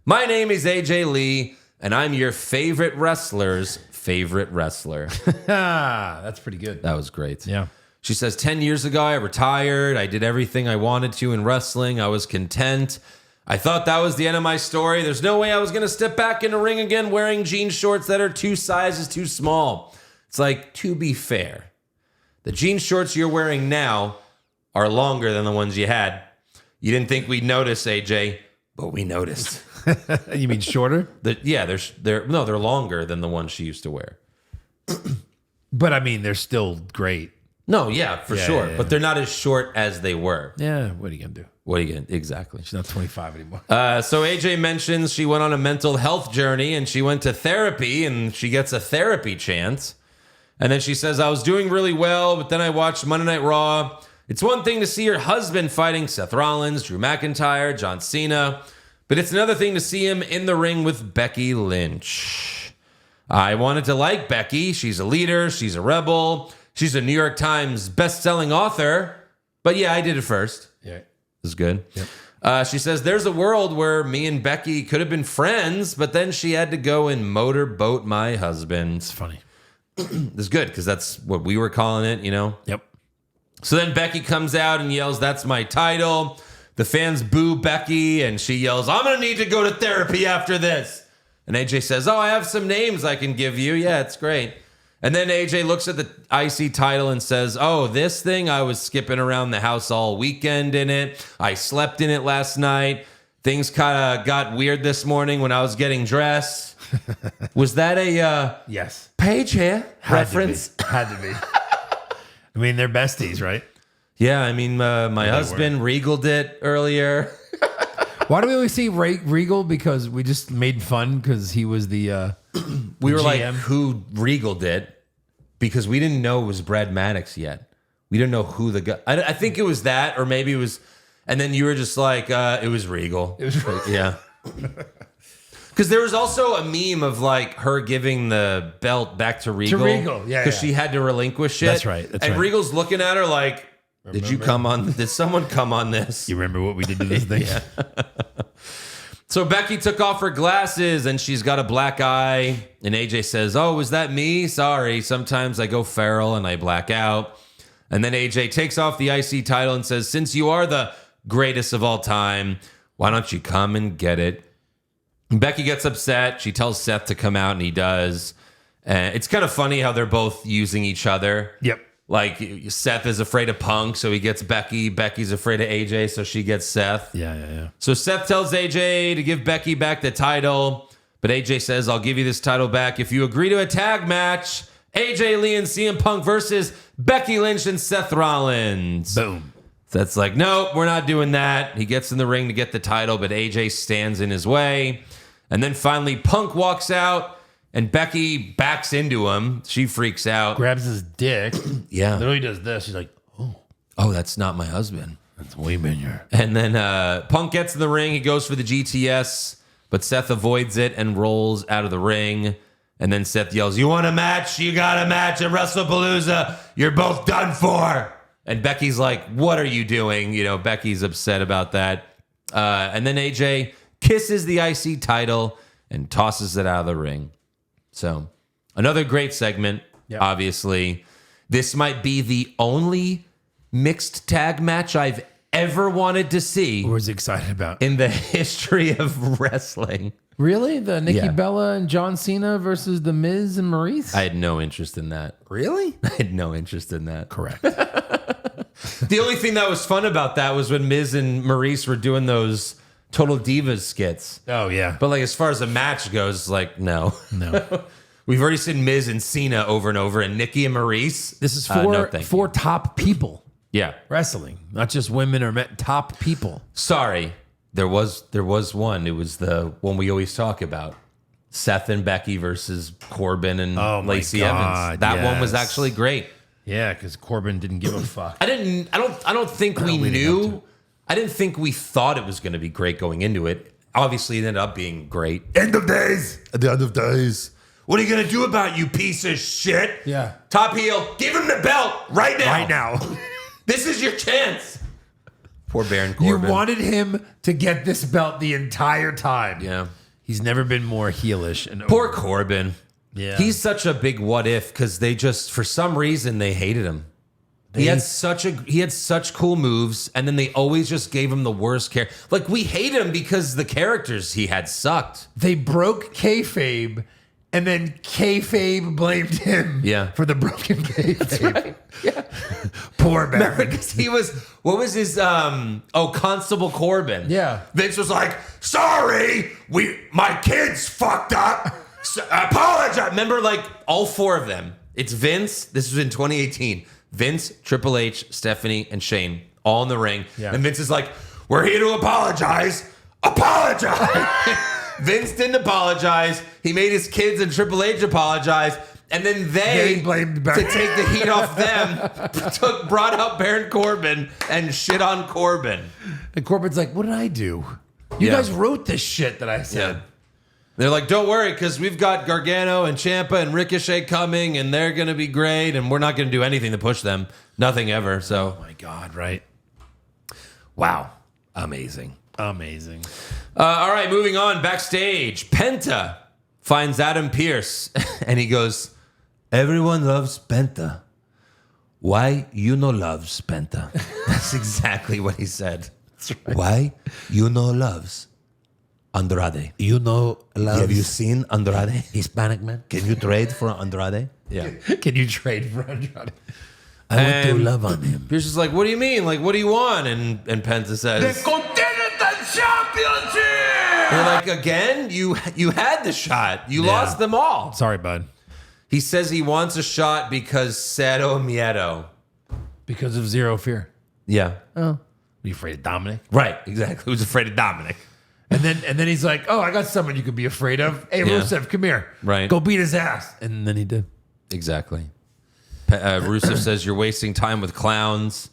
my name is AJ Lee, and I'm your favorite wrestler's favorite wrestler. That's pretty good. That was great. Yeah. She says, 10 years ago, I retired. I did everything I wanted to in wrestling. I was content. I thought that was the end of my story. There's no way I was going to step back in a ring again wearing jean shorts that are 2 sizes too small. It's like, to be fair, the jean shorts you're wearing now are longer than the ones you had. You didn't think we'd notice, AJ, but we noticed. You mean shorter? They're longer than the ones she used to wear. But I mean, they're still great. No, yeah, for sure. yeah. But they're not as short as they were. Yeah, what are you going to do? What are you going to exactly? She's not 25 anymore. So AJ mentions she went on a mental health journey and she went to therapy and she gets a therapy chant. And then she says, I was doing really well, but then I watched Monday Night Raw. It's one thing to see your husband fighting Seth Rollins, Drew McIntyre, John Cena, but it's another thing to see him in the ring with Becky Lynch. I wanted to like Becky. She's a leader. She's a rebel. She's a New York Times best-selling author. But yeah, I did it first. Yeah. This is good. Yep. She says, there's a world where me and Becky could have been friends, but then she had to go and motorboat my husband. It's funny. This is good because that's what we were calling it, you know? Yep. So then Becky comes out and yells, that's my title. The fans boo Becky and she yells, I'm going to need to go to therapy after this. And AJ says, oh, I have some names I can give you. Yeah, it's great. And then AJ looks at the IC title and says, oh, this thing, I was skipping around the house all weekend in it. I slept in it last night. Things kind of got weird this morning when I was getting dressed. Was that a Yes. Page here reference? Had to be. I mean, they're besties, right? Yeah, I mean, my husband regaled it earlier. Why do we always say Regal? Because we just made fun because he was the We were GM. like, who regaled it? Because we didn't know it was Brad Maddox yet. We didn't know who the guy. I think it was that, or maybe it was. And then you were just like, it was Regal. It was Regal. Yeah. Because there was also a meme of like her giving the belt back to Regal. Yeah. Because she had to relinquish it. That's right. And Regal's looking at her like, did someone come on this? You remember what we did to this thing? Yeah. So Becky took off her glasses and she's got a black eye. And AJ says, oh, was that me? Sorry. Sometimes I go feral and I black out. And then AJ takes off the IC title and says, since you are the greatest of all time, why don't you come and get it? And Becky gets upset. She tells Seth to come out and he does. It's kind of funny how they're both using each other. Yep. Like Seth is afraid of Punk, so he gets Becky. Becky's afraid of AJ, so she gets Seth. Yeah. So Seth tells AJ to give Becky back the title, but AJ says, I'll give you this title back if you agree to a tag match. AJ Lee and CM Punk versus Becky Lynch and Seth Rollins. Boom. Seth's like, nope, we're not doing that. He gets in the ring to get the title, but AJ stands in his way. And then finally Punk walks out and Becky backs into him. She freaks out. Grabs his dick. Yeah. Literally does this. She's like, Oh, that's not my husband. that's way bigger. And then Punk gets in the ring. He goes for the GTS, but Seth avoids it and rolls out of the ring. And then Seth yells, "You want a match? You got a match at WrestlePalooza. You're both done for." And Becky's like, "What are you doing?" You know, Becky's upset about that. And then AJ kisses the IC title and tosses it out of the ring. So another great segment, obviously. This might be the only mixed tag match I've ever wanted to see. What was excited about? In the history of wrestling. Really? The Nikki Bella and John Cena versus The Miz and Maurice? I had no interest in that. Really? I had no interest in that. Correct. The only thing that was fun about that was when Miz and Maurice were doing those Total Divas skits. Oh, yeah. But like as far as the match goes, like no. We've already seen Miz and Cena over and over, and Nikki and Maurice. This is no, four top people Yeah. wrestling, not just women or men, top people. Sorry. There was one. It was the one we always talk about. Seth and Becky versus Corbin and Lacey Evans. That one was actually great. Yeah, because Corbin didn't give a fuck. I don't think we knew. I didn't think we thought it was going to be great going into it. Obviously, it ended up being great. End of days. At the end of days. What are you going to do about it, you piece of shit? Yeah. Top heel. Give him the belt right now. Right now. This is your chance. Poor Baron Corbin. You wanted him to get this belt the entire time. Yeah. He's never been more heelish. And Poor Corbin. Yeah. He's such a big what if because they just, for some reason, they hated him. He had such cool moves, and then they always just gave him the worst care. Like, we hate him because the characters he had sucked. They broke kayfabe, and then kayfabe blamed him for the broken kayfabe. Right. Yeah. Poor Baron. Because he was, what was his, Constable Corbin. Yeah. Vince was like, sorry, my kids fucked up. Apologize. Remember, like, all four of them. It's Vince. This was in 2018. Vince, Triple H, Stephanie, and Shane all in the ring. Yeah. And Vince is like, we're here to apologize. Apologize. Vince didn't apologize. He made his kids and Triple H apologize. And then they blamed Baron. to take the heat off them, brought out Baron Corbin and shit on Corbin. And Corbin's like, what did I do? You guys wrote this shit that I said. Yeah. They're like, don't worry, because we've got Gargano and Ciampa and Ricochet coming, and they're going to be great, and we're not going to do anything to push them. Nothing ever. So, oh my God, right? Wow. Amazing. Amazing. All right, moving on. Backstage, Penta finds Adam Pearce, and he goes, everyone loves Penta. Why you no loves Penta? That's exactly what he said. Right. Why you no loves Andrade? You know, have you seen Andrade? Hispanic man? Can you trade for Andrade? Yeah. Can you trade for Andrade? I want to love on him. Pierce is like, what do you mean? Like, what do you want? And Penta says, the Continental Championship! You're like, again? You had the shot. You lost them all. Sorry, bud. He says he wants a shot because Cero Miedo. Because of Zero Fear. Yeah. Oh. Are you afraid of Dominic? Right, exactly. Who's afraid of Dominic? And then he's like, oh, I got someone you could be afraid of. Hey, Rusev, come here. Right. Go beat his ass. And then he did. Exactly. Rusev says you're wasting time with clowns.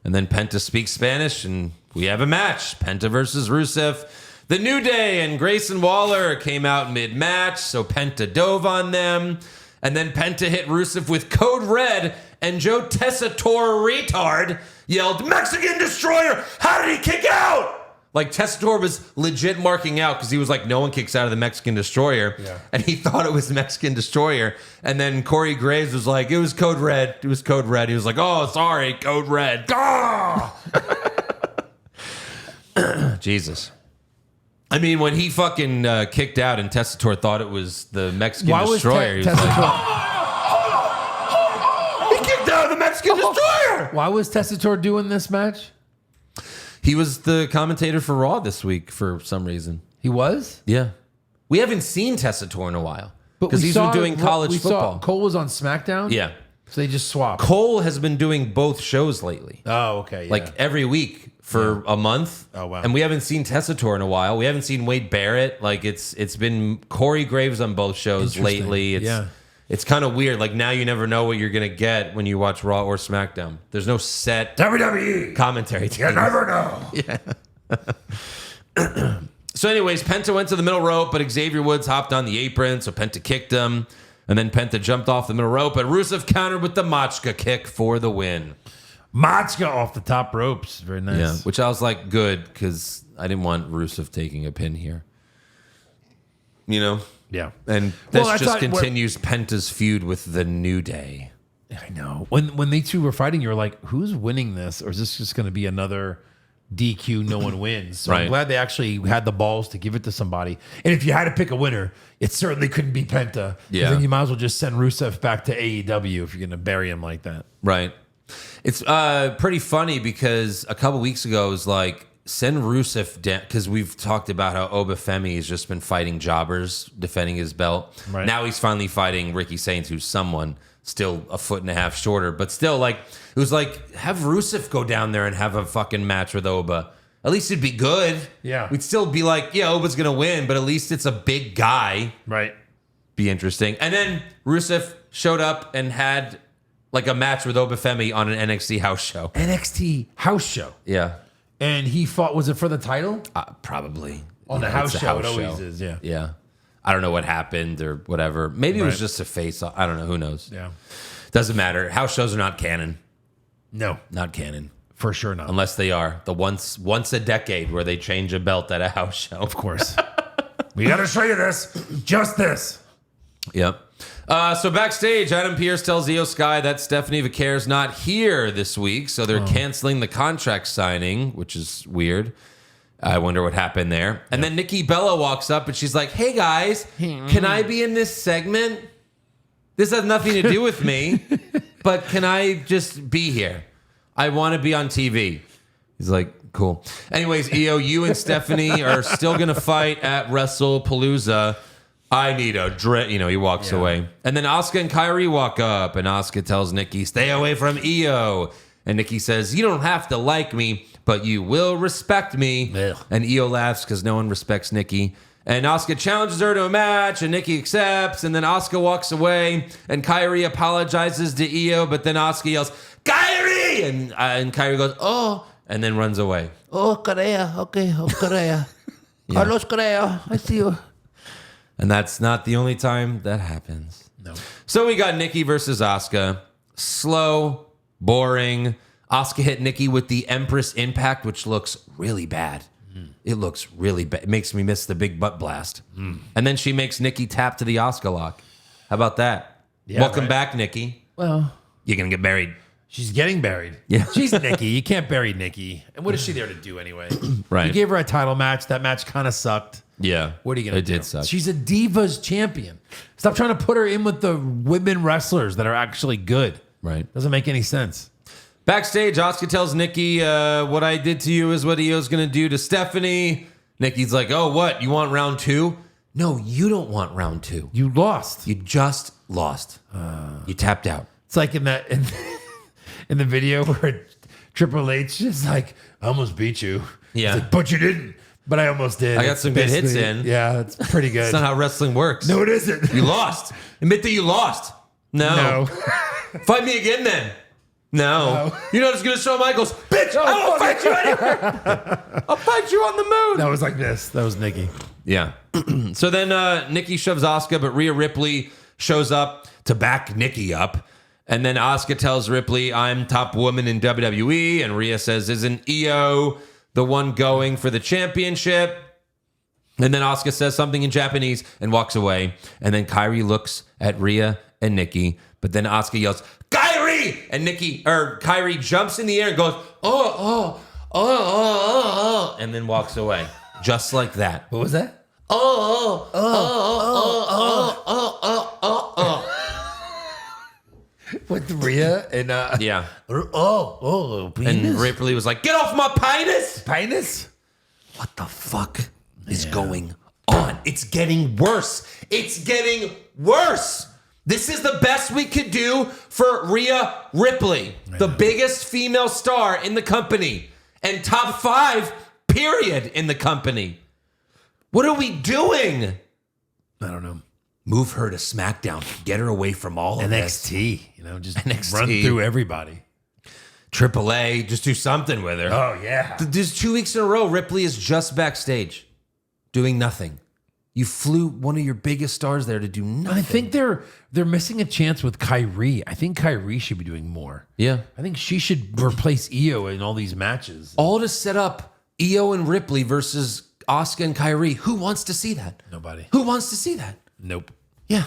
And then Penta speaks Spanish, and we have a match. Penta versus Rusev. The New Day and Grayson Waller came out mid-match, so Penta dove on them. And then Penta hit Rusev with Code Red, and Joe Tessitore retard yelled, Mexican Destroyer! How did he kick out? Like, Tessitore was legit marking out because he was like, no one kicks out of the Mexican Destroyer. Yeah. And he thought it was Mexican Destroyer. And then Corey Graves was like, it was Code Red. It was Code Red. He was like, oh, sorry, Code Red. Ah! Jesus. I mean, when he fucking kicked out and Tessitore thought it was the Mexican Destroyer. He was like, he kicked out of the Mexican Destroyer. Why was Tessitore doing this match? He was the commentator for Raw this week for some reason. He was? Yeah. We haven't seen Tessitore in a while. Because he's been doing college football. Cole was on SmackDown? Yeah. So they just swapped. Cole has been doing both shows lately. Oh, okay. Yeah. Like every week for a month. Oh, wow. And we haven't seen Tessitore in a while. We haven't seen Wade Barrett. Like it's been Corey Graves on both shows lately. It's kind of weird. Like now you never know what you're going to get when you watch Raw or SmackDown. There's no set WWE commentary team. You never know. Yeah. So anyways, Penta went to the middle rope, but Xavier Woods hopped on the apron, so Penta kicked him. And then Penta jumped off the middle rope, but Rusev countered with the Machka kick for the win. Machka off the top ropes. Very nice. Yeah, which I was like, good, because I didn't want Rusev taking a pin here. You know? Yeah. And this just continues Penta's feud with the New Day. I know. When they two were fighting, you were like, who's winning this? Or is this just going to be another DQ, no one wins? So Right. I'm glad they actually had the balls to give it to somebody. And if you had to pick a winner, it certainly couldn't be Penta. Yeah. Then you might as well just send Rusev back to AEW if you're going to bury him like that. Right. It's pretty funny because a couple weeks ago it was like, send Rusev down, because we've talked about how Obafemi has just been fighting jobbers, defending his belt. Right. Now he's finally fighting Ricky Sainz, who's someone still a foot and a half shorter, but still, like, it was like, have Rusev go down there and have a fucking match with Oba. At least it'd be good. Yeah. We'd still be like, yeah, Oba's gonna win, but at least it's a big guy. Right. Be interesting. And then Rusev showed up and had like a match with Obafemi on an NXT house show. NXT house show. Yeah. And he fought, was it for the title? Probably. On the Yeah, house it's a show, it always is, yeah. Yeah. I don't know what happened or whatever. Maybe it was Right. just a face. I don't know. Who knows? Yeah. Doesn't matter. House shows are not canon. No, Not canon. for sure not. Unless they are. The once a decade where they change a belt at a house show. Of course. We got to show you this. Just this. Yep. So backstage, Adam Pearce tells Io Sky that Stephanie Vaquer's not here this week, so they're canceling the contract signing, which is weird. I wonder what happened there. And then Nikki Bella walks up and she's like, hey guys, can I be in this segment? This has nothing to do with me, but can I just be here? I want to be on TV. He's like, cool. Anyways, Io, you and Stephanie are still going to fight at WrestlePalooza. I need a drink. You know, he walks away. And then Asuka and Kairi walk up, and Asuka tells Nikki, stay away from Io. And Nikki says, you don't have to like me, but you will respect me. Ugh. And Io laughs because no one respects Nikki. And Asuka challenges her to a match, and Nikki accepts. And then Asuka walks away, and Kairi apologizes to Io, but then Asuka yells, Kairi! And Kairi goes, oh, and then runs away. Oh, Korea. Okay, oh, Korea. Carlos Korea. I see you. And that's not the only time that happens. No. So we got Nikki versus Asuka. Slow, boring. Asuka hit Nikki with the Empress Impact, which looks really bad. It looks really bad. It makes me miss the big butt blast. And then she makes Nikki tap to the Asuka lock. How about that? Yeah, Welcome right. back, Nikki. Well, You're going to get buried. she's getting buried. Yeah. She's Nikki. You can't bury Nikki. And what is she there to do anyway? Right. You gave her a title match. That match kind of sucked. Yeah. What are you going to do? It did suck. She's a Divas champion. Stop trying to put her in with the women wrestlers that are actually good. Right. Doesn't make any sense. Backstage, Asuka tells Nikki, what I did to you is what Io's going to do to Stephanie. Nikki's like, oh, what? You want round 2? No, you don't want round 2. You lost. You just lost. You tapped out. It's like in that in the video where Triple H is like, I almost beat you. Yeah. It's like, but you didn't. But I almost did. I got some good hits Basically, in. Yeah, it's pretty good. That's not how wrestling works. No, it isn't. You lost. Admit that you lost. No. Fight me again then. No. You're not just going to show Michaels. Bitch, I won't fight you anywhere. I'll fight you on the moon. That was like this. That was Nikki. Yeah. So then Nikki shoves Asuka, but Rhea Ripley shows up to back Nikki up. And then Asuka tells Ripley, I'm top woman in WWE. And Rhea says, isn't Io the one going for the championship? And then Asuka says something in Japanese and walks away. And then Kairi looks at Rhea and Nikki. But then Asuka yells, Kairi! And Kairi jumps in the air and goes, oh. And then walks away. Just like that. What was that? With Rhea and Yeah. penis? And Ripley was like, get off my penis! Penis? What the fuck is going on? It's getting worse. It's getting worse. This is the best we could do for Rhea Ripley, the biggest female star in the company and top 5, period, in the company. What are we doing? I don't know. Move her to SmackDown. Get her away from all of this. NXT, just NXT. run through everybody. AAA, just do something with her. Oh, yeah. There's 2 weeks in a row, Ripley is just backstage. doing nothing. You flew one of your biggest stars there to do nothing. I think they're missing a chance with Kyrie. I think Kyrie should be doing more. Yeah. I think she should replace Io in all these matches. All to set up Io and Ripley versus Asuka and Kyrie. Who wants to see that? Nobody. Who wants to see that? Nope. Yeah.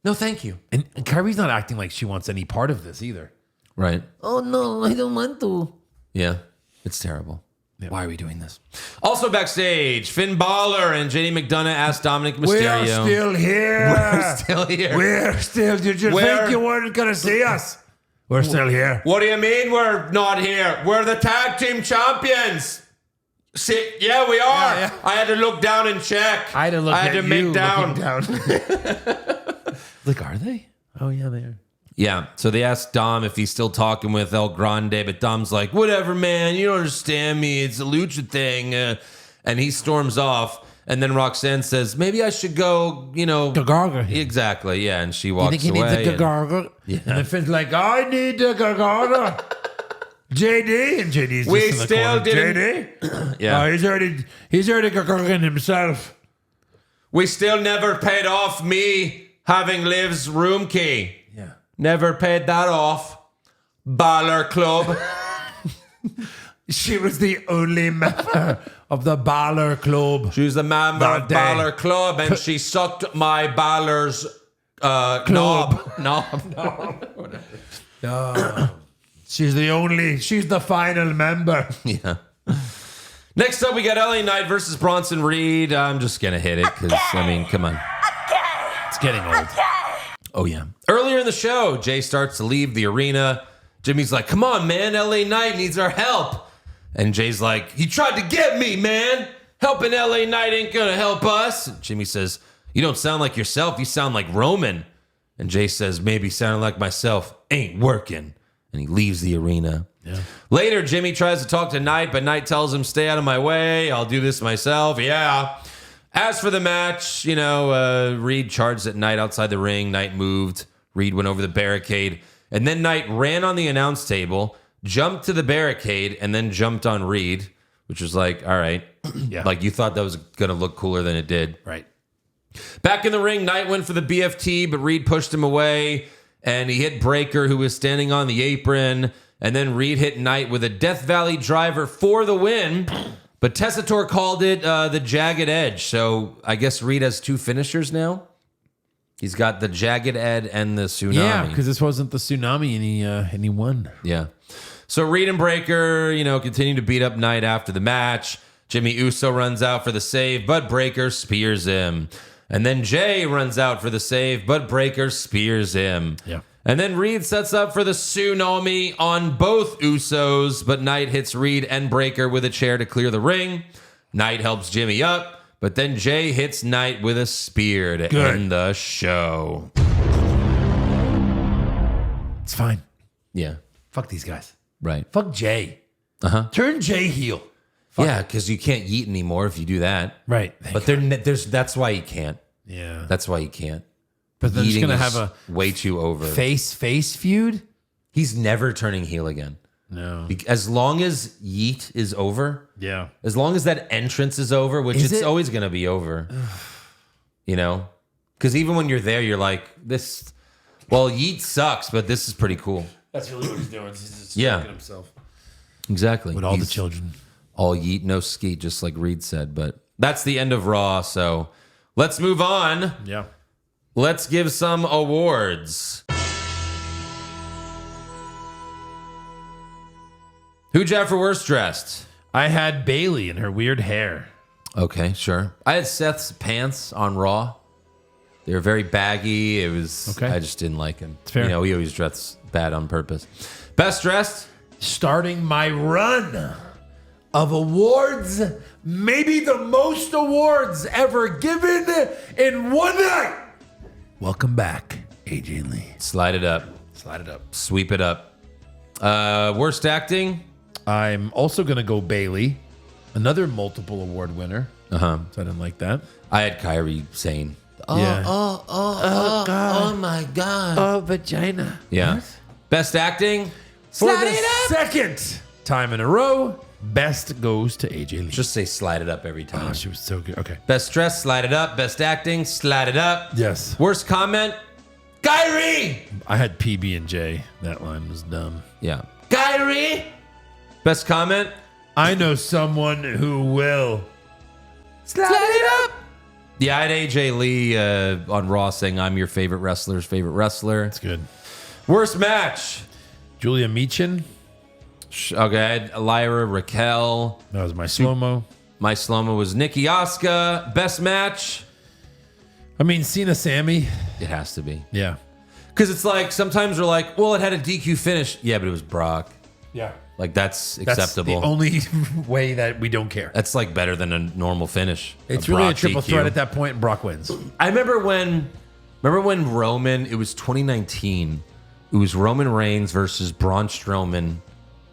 No, thank you. And Kyrie's not acting like she wants any part of this either. Right. Oh no, I don't want to. Yeah. It's terrible. Why are we doing this? Also backstage, Finn Balor and JD McDonough asked Dominic Mysterio. We're still here. We're still here. We're still. Did you think you weren't going to see us? We're still here. What do you mean we're not here? We're the tag team champions. See, yeah, we are. Yeah. I had to look down and check. I had to look I had at to make you down. looking down. Like, are they? Oh, yeah, they are. Yeah, so they asked Dom if he's still talking with El Grande, but Dom's like, whatever, man, you don't understand me. It's a lucha thing. And he storms off. And then Roxanne says, maybe I should go, Gagarga. Exactly, yeah. And she walks away. You think he needs a Gagarga? Yeah. And then Finn's like, I need a Gagarga. JD. And JD's We just in the still corner. didn't- JD? Yeah. He's already Gagarga himself. We still never paid off me having Liv's room key. Yeah. Never paid that off. Balor Club. She was the only member of the Balor Club. She was a member That of day. Balor Club, and she sucked my Balor's knob. She's the final member. Yeah. Next up, we got LA Knight versus Bronson Reed. I'm just going to hit it because, come on. It's getting old. Oh, yeah. Earlier in the show, Jay starts to leave the arena. Jimmy's like, come on, man. LA Knight needs our help. And Jay's like, you tried to get me, man. Helping LA Knight ain't going to help us. And Jimmy says, you don't sound like yourself. You sound like Roman. And Jay says, maybe sounding like myself ain't working. And he leaves the arena. Yeah. Later, Jimmy tries to talk to Knight, but Knight tells him, stay out of my way. I'll do this myself. Yeah. As for the match, Reed charged at Knight outside the ring. Knight moved. Reed went over the barricade. And then Knight ran on the announce table, jumped to the barricade, and then jumped on Reed, which was like, all right. Yeah. Like you thought that was going to look cooler than it did. Right. Back in the ring, Knight went for the BFT, but Reed pushed him away, and he hit Breaker, who was standing on the apron. And then Reed hit Knight with a Death Valley driver for the win. But Tessitore called it the Jagged Edge. So I guess Reed has two finishers now. He's got the Jagged Edge and the Tsunami. Yeah, because this wasn't the Tsunami and he won. Yeah. So Reed and Breaker, continue to beat up Knight after the match. Jimmy Uso runs out for the save, but Breaker spears him. And then Jay runs out for the save, but Breaker spears him. Yeah. And then Reed sets up for the Tsunami on both Usos, but Knight hits Reed and Breaker with a chair to clear the ring. Knight helps Jimmy up, but then Jay hits Knight with a spear to end the show. It's fine. Yeah, Fuck these guys. right. Fuck Jay. Uh-huh. Turn Jay heel. Yeah, because you can't yeet anymore if you do that. Right. But that's why you can't. Yeah. That's why you can't. But they're just Yeeting going to is have a way too over. face feud? He's never turning heel again. No. As long as Yeet is over, Yeah. as long as that entrance is over, which Is it's it? always going to be over, because even when you're there, you're like, this, well, Yeet sucks, but this is pretty cool. That's really what he's doing. He's just Yeah. fucking himself. Exactly. With all the He's children. all Yeet, no skeet, just like Reed said. But that's the end of Raw. So let's move on. Yeah. Let's give some awards. Who'd you have for worst dressed? I had Bailey and her weird hair. Okay, sure. I had Seth's pants on Raw. They were very baggy. It was. Okay. I just didn't like him. It's fair. He always dressed bad on purpose. Best dressed? Starting my run of awards, maybe the most awards ever given in one night. Welcome back, AJ Lee. Slide it up. Slide it up. Sweep it up. Worst acting? I'm also going to go Bailey, another multiple award winner. Uh-huh. So I didn't like that. I had Kyrie Zayn. Yeah. Oh my God. Oh, vagina. Yeah. Best acting? For the second time in a row, Best goes to AJ Lee. Just say slide it up every time. Oh, she was so good. Okay. Best dress, slide it up. Best acting, slide it up. Yes. Worst comment, Kyrie. I had PB&J. That line was dumb. Yeah. Kyrie. Best comment, I know someone who will. slide it up. Yeah, I had AJ Lee on Raw saying, I'm your favorite wrestler's favorite wrestler. That's good. Worst match. Julia Meechin. Okay, I had Lyra, Raquel. That was my slow-mo. My slow-mo was Nikki Asuka. Best match. I mean, Cena Sammy. It has to be. Yeah. Because it's like, sometimes we're like, well, it had a DQ finish. Yeah, but it was Brock. Yeah. Like, that's That's acceptable. the only way that we don't care. That's like better than a normal finish. It's A really a Brock triple DQ. threat at that point, and Brock wins. I remember when Roman, it was 2019. It was Roman Reigns versus Braun Strowman,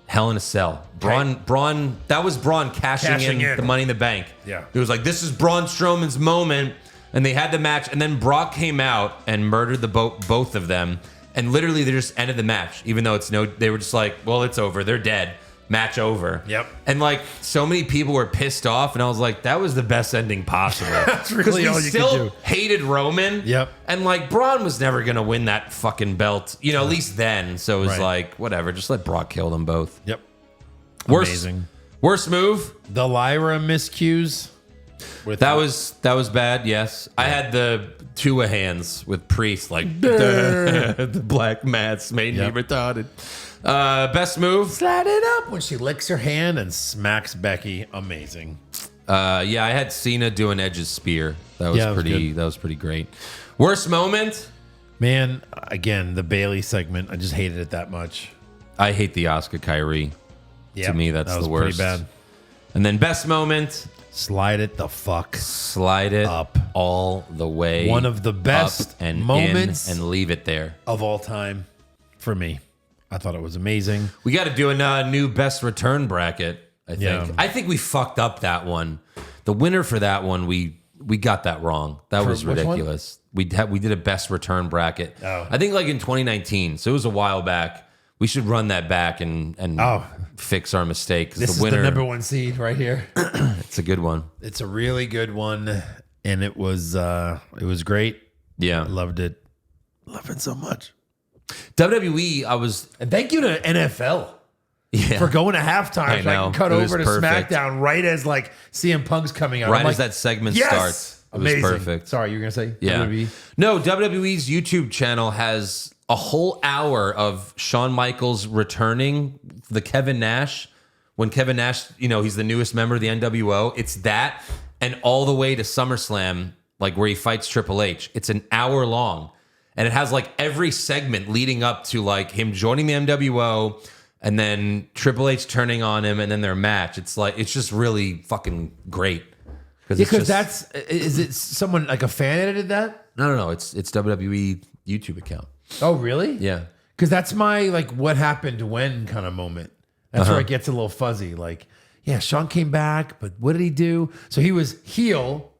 Hell in a Cell. Braun, that was Braun cashing in the Money in the Bank. Yeah. It was like, this is Braun Strowman's moment. And they had the match. And then Brock came out and murdered both of them. And literally, they just ended the match, even though they were just like, well, it's over. They're dead. Match over. Yep. And like, so many people were pissed off, and I was like, that was the best ending possible. That's really all you could still do. hated Roman. Yep. And like, Braun was never gonna win that fucking belt, at least then. So it was Right. like, whatever, just let Brock kill them both. Yep. Worst move. The Lyra miscues. That was bad. Yes, I had the two hands with Priest, like the black mats made me retarded. Best move. Slide it up when she licks her hand and smacks Becky. Amazing. Yeah, I had Cena doing Edge's spear. That was good. That was pretty great. Worst moment. Man, again, the Bailey segment. I just hated it that much. I hate the Asuka Kyrie. Yeah, To me, that's that was the worst. Pretty bad. And then best moment. Slide it the fuck. Slide it Up. all the way. One of the best up and moments in and leave it there. of all time for me. I thought it was amazing. We got to do a new best return bracket. I think. Yeah. I think we fucked up that one. The winner for that one, we got that wrong. That was which one? ridiculous. We did a best return bracket. Oh. I think like in 2019. So it was a while back. We should run that back and fix our mistake. 'Cause This the winner, is the number one seed right here. it's a good one. It's a really good one, and it was great. Yeah, I loved it. Love it so much. WWE. And thank you to NFL Yeah. for going to halftime. I So I know. can cut It was over to perfect. SmackDown right as like CM Punk's coming out. Right I'm as like, that segment yes! starts. It Amazing. was perfect. Sorry, you were gonna say Yeah. WWE? No, WWE's YouTube channel has a whole hour of Shawn Michaels returning the Kevin Nash. When Kevin Nash, he's the newest member of the NWO. It's that and all the way to SummerSlam, like where he fights Triple H. It's an hour long. And it has like every segment leading up to like him joining the NWO and then Triple H turning on him and then their match. It's like, it's just really fucking great. Because is it someone like a fan edited that? No. It's WWE YouTube account. Oh, really? Yeah. Because that's my like what happened when kind of moment. That's where it gets a little fuzzy. Like, yeah, Shawn came back, but what did he do? So he was heel.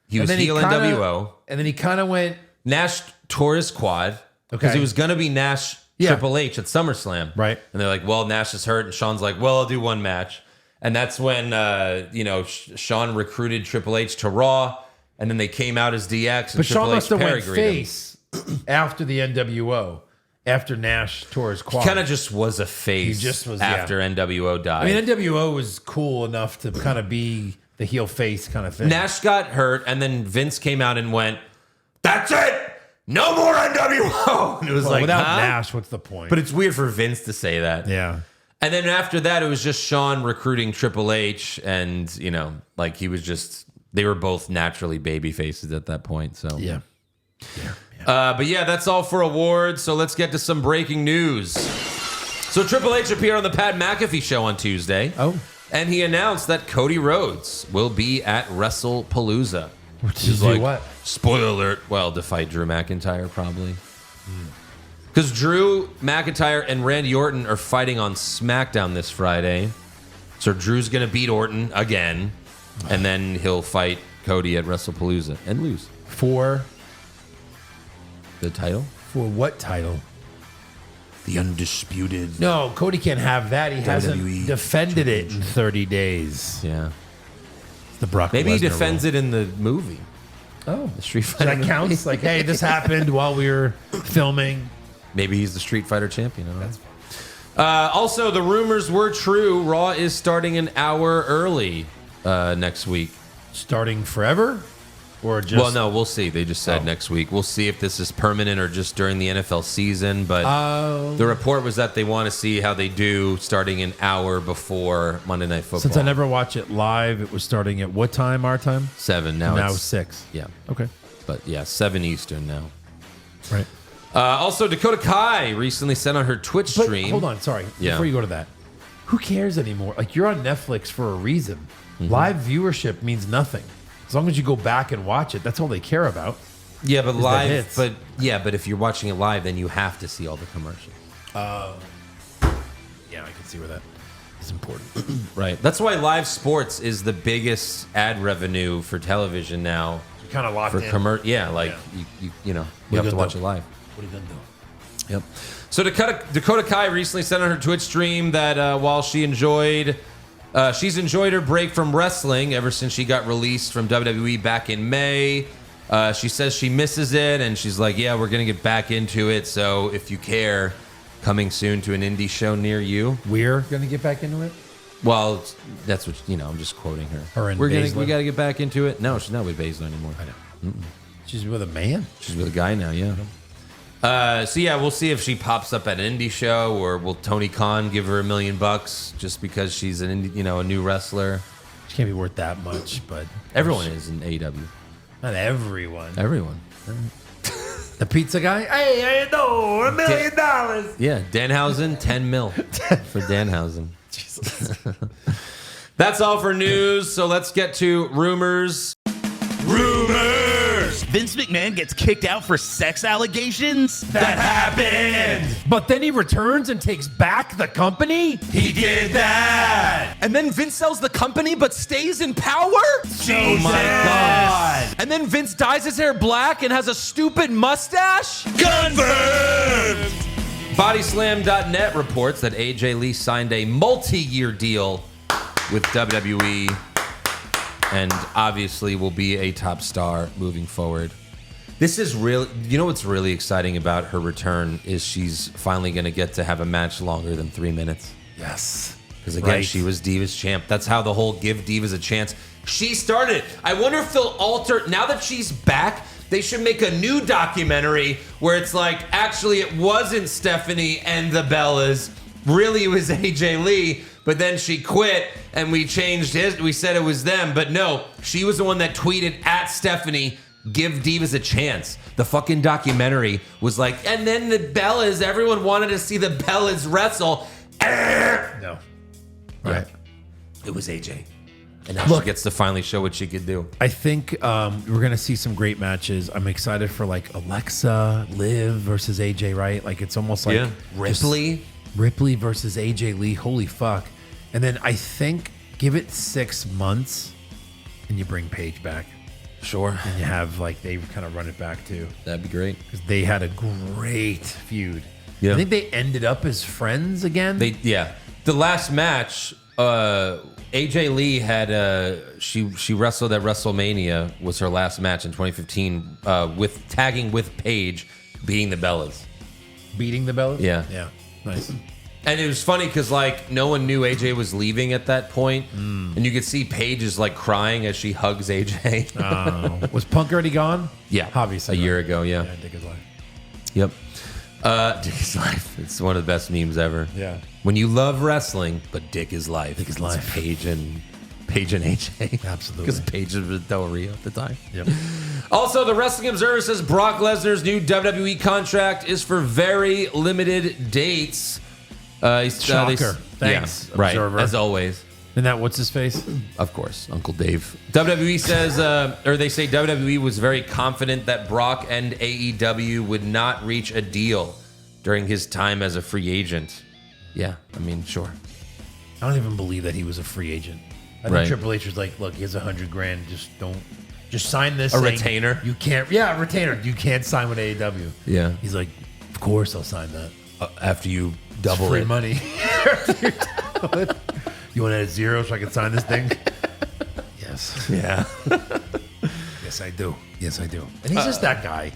He was heel NWO. And then he kind of went. Nash tore his quad because Okay. it was going to be Nash Triple H at SummerSlam. Right. And they're like, well, Nash is hurt. And Shawn's like, well, I'll do one match. And that's when, Shawn recruited Triple H to Raw. And then they came out as DX. And But Triple Shawn H must have went pedigreed him. face after the NWO, after Nash tore his quad. Kind of just was a face He just was, after NWO died. I mean, NWO was cool enough to kind of be the heel face kind of thing. Nash got hurt. And then Vince came out and went, that's it. No more NWO. And it was Well, like, without huh? Nash, what's the point? But it's weird for Vince to say that. yeah. And then after that, it was just Shawn recruiting Triple H. And, like he was just, they were both naturally baby faces at that point. So, Yeah. But yeah, that's all for awards. So let's get to some breaking news. So Triple H appeared on the Pat McAfee show on Tuesday. Oh. And he announced that Cody Rhodes will be at WrestlePalooza. He's like, what? Spoiler alert. Well, to fight Drew McIntyre, probably. Because Drew McIntyre and Randy Orton are fighting on SmackDown this Friday. So Drew's going to beat Orton again. And then he'll fight Cody at WrestlePalooza and lose. For The title? what title? The undisputed. No, Cody can't have that. He hasn't WWE defended it in 30 days. Yeah. It's the Brock Maybe he Lesnar defends rule. it in the movie. Oh, The Street so Fighter. that counts? Like, hey, this happened while we were filming. Maybe he's the Street Fighter champion. I don't know. Also, the rumors were true. Raw is starting an hour early next week. Starting forever? Or just... Well, no, we'll see. They just said next week. We'll see if this is permanent or just during the NFL season. But the report was that they want to see how they do starting an hour before Monday Night Football. Since I never watch it live, it was starting at what time, our time? 7. Now Now it's 6. Yeah. Okay. But yeah, 7 Eastern now. Right. Also, Dakota Kai recently sent on her Twitch But stream. hold on, sorry. Yeah. Before you go to that, who cares anymore? Like, you're on Netflix for a reason. Mm-hmm. Live viewership means nothing. As long as you go back and watch it, that's all they care about. Yeah, but the live. hits. But if you're watching it live, then you have to see all the commercials. Yeah, I can see where that is important. Right. That's why live sports is the biggest ad revenue for television now. You're kind of locked For in. Yeah, like you have to watch it live. What are you going to do? Yep. So Dakota Kai recently said on her Twitch stream that while she's enjoyed her break from wrestling ever since she got released from WWE back in May. She says she misses it, and she's like, yeah, we're going to get back into it. So if you care, coming soon to an indie show near you. We're going to get back into it? Well, that's what, I'm just quoting her. Her and we Baszler? got to get back into it. No, she's not with Baszler anymore. I know. She's with a man? She's with a guy now, yeah. So yeah, we'll see if she pops up at an indie show, or will Tony Khan give her $1 million just because she's an indie, a new wrestler. She can't be worth that much, but... Everyone is in AEW. Not everyone. Everyone. The pizza guy? Hey, how you doing? $1 million. Yeah, Danhausen, 10 mil for Danhausen. That's all for news. So let's get to rumors. Vince McMahon gets kicked out for sex allegations? That happened. But then he returns and takes back the company? He did that. And then Vince sells the company but stays in power? Jesus. my God. And then Vince dyes his hair black and has a stupid mustache? Confirmed. Bodyslam.net reports that AJ Lee signed a multi-year deal with WWE and obviously will be a top star moving forward. This is real. What's really exciting about her return is she's finally going to get to have a match longer than 3 minutes. Yes. Because again, she was Divas champ. That's how the whole give Divas a chance. She started. I wonder if they'll alter, now that she's back, they should make a new documentary where it's like, actually, it wasn't Stephanie and the Bellas. Really, it was AJ Lee, but then she quit and we changed we said it was them. But no, she was the one that tweeted at Stephanie, give Divas a chance. The fucking documentary was like, and then the Bellas, everyone wanted to see the Bellas wrestle. No. Right. It was AJ. And now she gets to finally show what she could do. I think we're going to see some great matches. I'm excited for like Alexa, Liv versus AJ, right? Like it's almost like Ripley versus AJ Lee. Holy fuck. And then I think give it 6 months and you bring Paige back. Sure. And you have like, they kind of run it back too. That'd be great. Because they had a great feud. Yeah. I think they ended up as friends again. The last match, AJ Lee had she wrestled at WrestleMania, was her last match in 2015 with tagging with Paige, beating the Bellas. Beating the Bellas? Yeah. Yeah. Nice. And it was funny because like no one knew AJ was leaving at that point, and you could see Paige is like crying as she hugs AJ. Was Punk already gone? Yeah, Obviously. a year ago. Yeah. Dick is life. Yep. Dick is life. It's one of the best memes ever. Yeah. When you love wrestling, but Dick is life. Dick is It's life. Paige and AJ. Absolutely. Because Paige was with Del Rio at the time. Yep. Also, the Wrestling Observer says Brock Lesnar's new WWE contract is for very limited dates. Shocker. Thanks, yeah, right, Observer. as always. And that, what's his face? Of course, Uncle Dave. WWE says, or they say WWE was very confident that Brock and AEW would not reach a deal during his time as a free agent. Yeah, I mean, sure. I don't even believe that he was a free agent. I think Right. Triple H was like, look, he has $100,000. Just sign this. A saying retainer? You can't. Yeah, a retainer. You can't sign with AEW. Yeah. He's like, of course I'll sign that. after you double Free it. money. You want to add 0 so I can sign this thing? Yes. Yeah. Yes, I do. Yes, I do. And he's just that guy.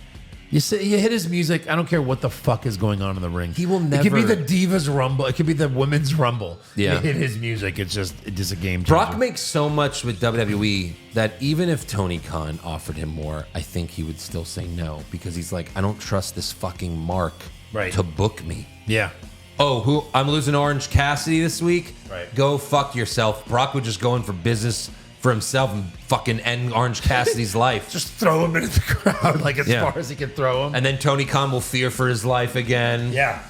You hit his music. I don't care what the fuck is going on in the ring. He will It could be never- the Divas Rumble. It could be the Women's Rumble. Yeah. You hit his music. It's just a game changer. Brock makes so much with WWE that even if Tony Khan offered him more, I think he would still say no because he's like, I don't trust this fucking Mark to book me. Yeah. Oh, I'm losing Orange Cassidy this week? Right. Go fuck yourself. Brock would just go in for business for himself and fucking end Orange Cassidy's life. Just throw him into the crowd like as far as he can throw him. And then Tony Khan will fear for his life again. Yeah.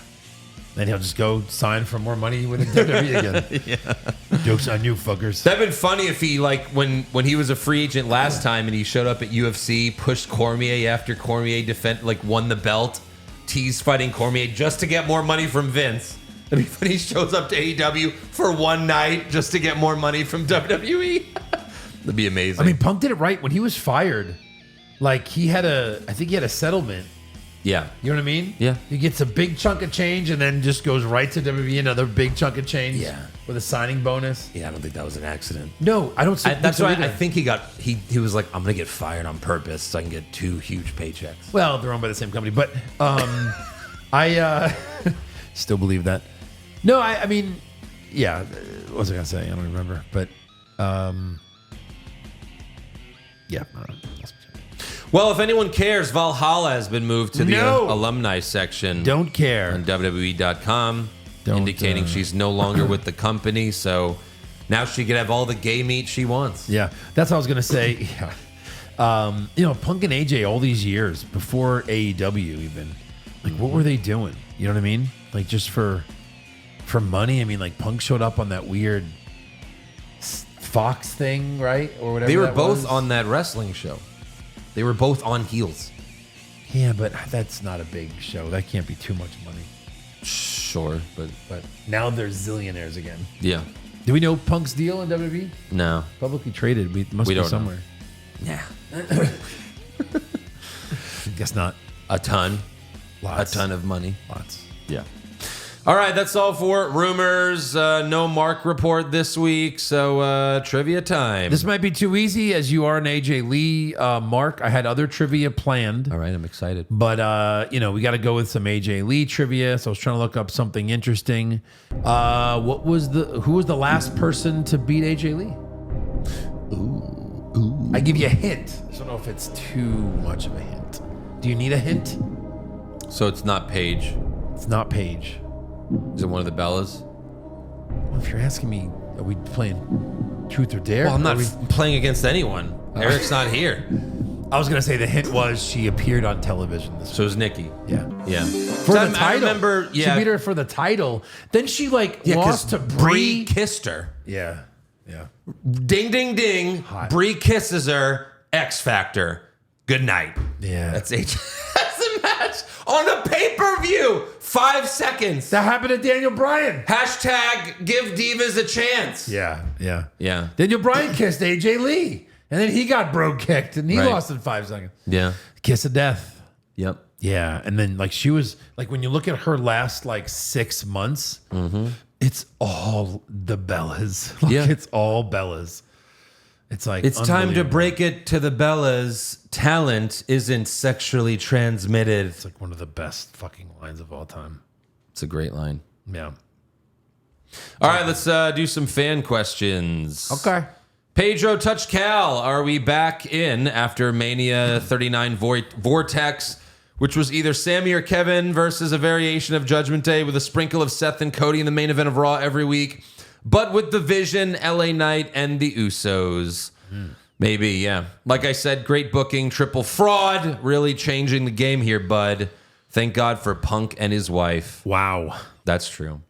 Then he'll just go sign for more money with WWE again. Yeah. Jokes on you, fuckers. That'd been funny if he, like, when he was a free agent last time and he showed up at UFC, pushed Cormier after Cormier won the belt, teased fighting Cormier just to get more money from Vince. And when he shows up to AEW for one night just to get more money from WWE. That'd be amazing. I mean, Punk did it right when he was fired. Like I think he had a settlement. yeah. You know what I mean? Yeah. He gets a big chunk of change and then just goes right to WWE, another big chunk of change. Yeah. With a signing bonus. Yeah, I don't think that was an accident. No, I don't see That's so why either. I think he was like, I'm going to get fired on purpose so I can get 2 huge paychecks. Well, they're owned by the same company, but I still believe that. No, I mean, yeah. What was I gonna say? I don't remember. But yeah. I don't know. Well, if anyone cares, Valhalla has been moved to the No. alumni section. Don't care. On WWE.com, indicating she's no longer with the company. So now she can have all the gay meat she wants. Yeah, that's what I was gonna say. Yeah. Punk and AJ all these years before AEW even, like, what were they doing? You know what I mean? Like, just for money. I mean, like, Punk showed up on that weird Fox thing, right, or whatever. They were that both was. on that wrestling show. They were both on heels. Yeah, but that's not a big show. That can't be too much money. Sure, but Now they're zillionaires again. yeah, Do we know Punk's deal in WWE? no, Publicly traded. We must We be don't know. somewhere. yeah, Guess not. a ton, Lots. a ton of money. Lots. Yeah. All right, that's all for rumors. No Mark report this week, so trivia time. This might be too easy as you are an AJ Lee Mark. I had other trivia planned. All right, I'm excited. But we got to go with some AJ Lee trivia. So I was trying to look up something interesting. Who was the last person to beat AJ Lee? Ooh. I give you a hint. I don't know if it's too much of a hint. Do you need a hint? So it's not Paige. It's not Paige. Is it one of the Bellas? Well, if you're asking me, are we playing Truth or Dare? Well, I'm not Are we- playing against anyone. Eric's not here. I was gonna say the hint was she appeared on television this So is Nikki. week. Yeah. Yeah. For the title. I remember, yeah. She beat her for the title. Then she Yeah, lost to Brie. kissed her. Yeah. Yeah. Ding, ding, ding. Hot. Brie kisses her. X Factor. Good night. Yeah. That's H. That's the match on a pay-per-view. 5 seconds. That happened to Daniel Bryan. Hashtag give divas a chance. Yeah. Yeah. Yeah. Daniel Bryan kissed AJ Lee. And then he got bro kicked and he Right. lost in 5 seconds. Yeah. Kiss of death. Yep. Yeah. And then she was when you look at her last 6 months, it's all the Bellas. Yeah. It's all Bellas. It's It's time to unbelievable. break it to the Bellas. Talent isn't sexually transmitted. It's one of the best fucking lines of all time. It's a great line. Yeah. All right, let's do some fan questions. Okay. Pedro Touch Cal, are we back in after Mania 39 Vortex, which was either Sammy or Kevin versus a variation of Judgment Day with a sprinkle of Seth and Cody in the main event of Raw every week, but with the Vision, LA Knight, and the Usos? Maybe, yeah. Like I said, great booking, triple fraud, really changing the game here, bud. Thank God for Punk and his wife. Wow. That's true.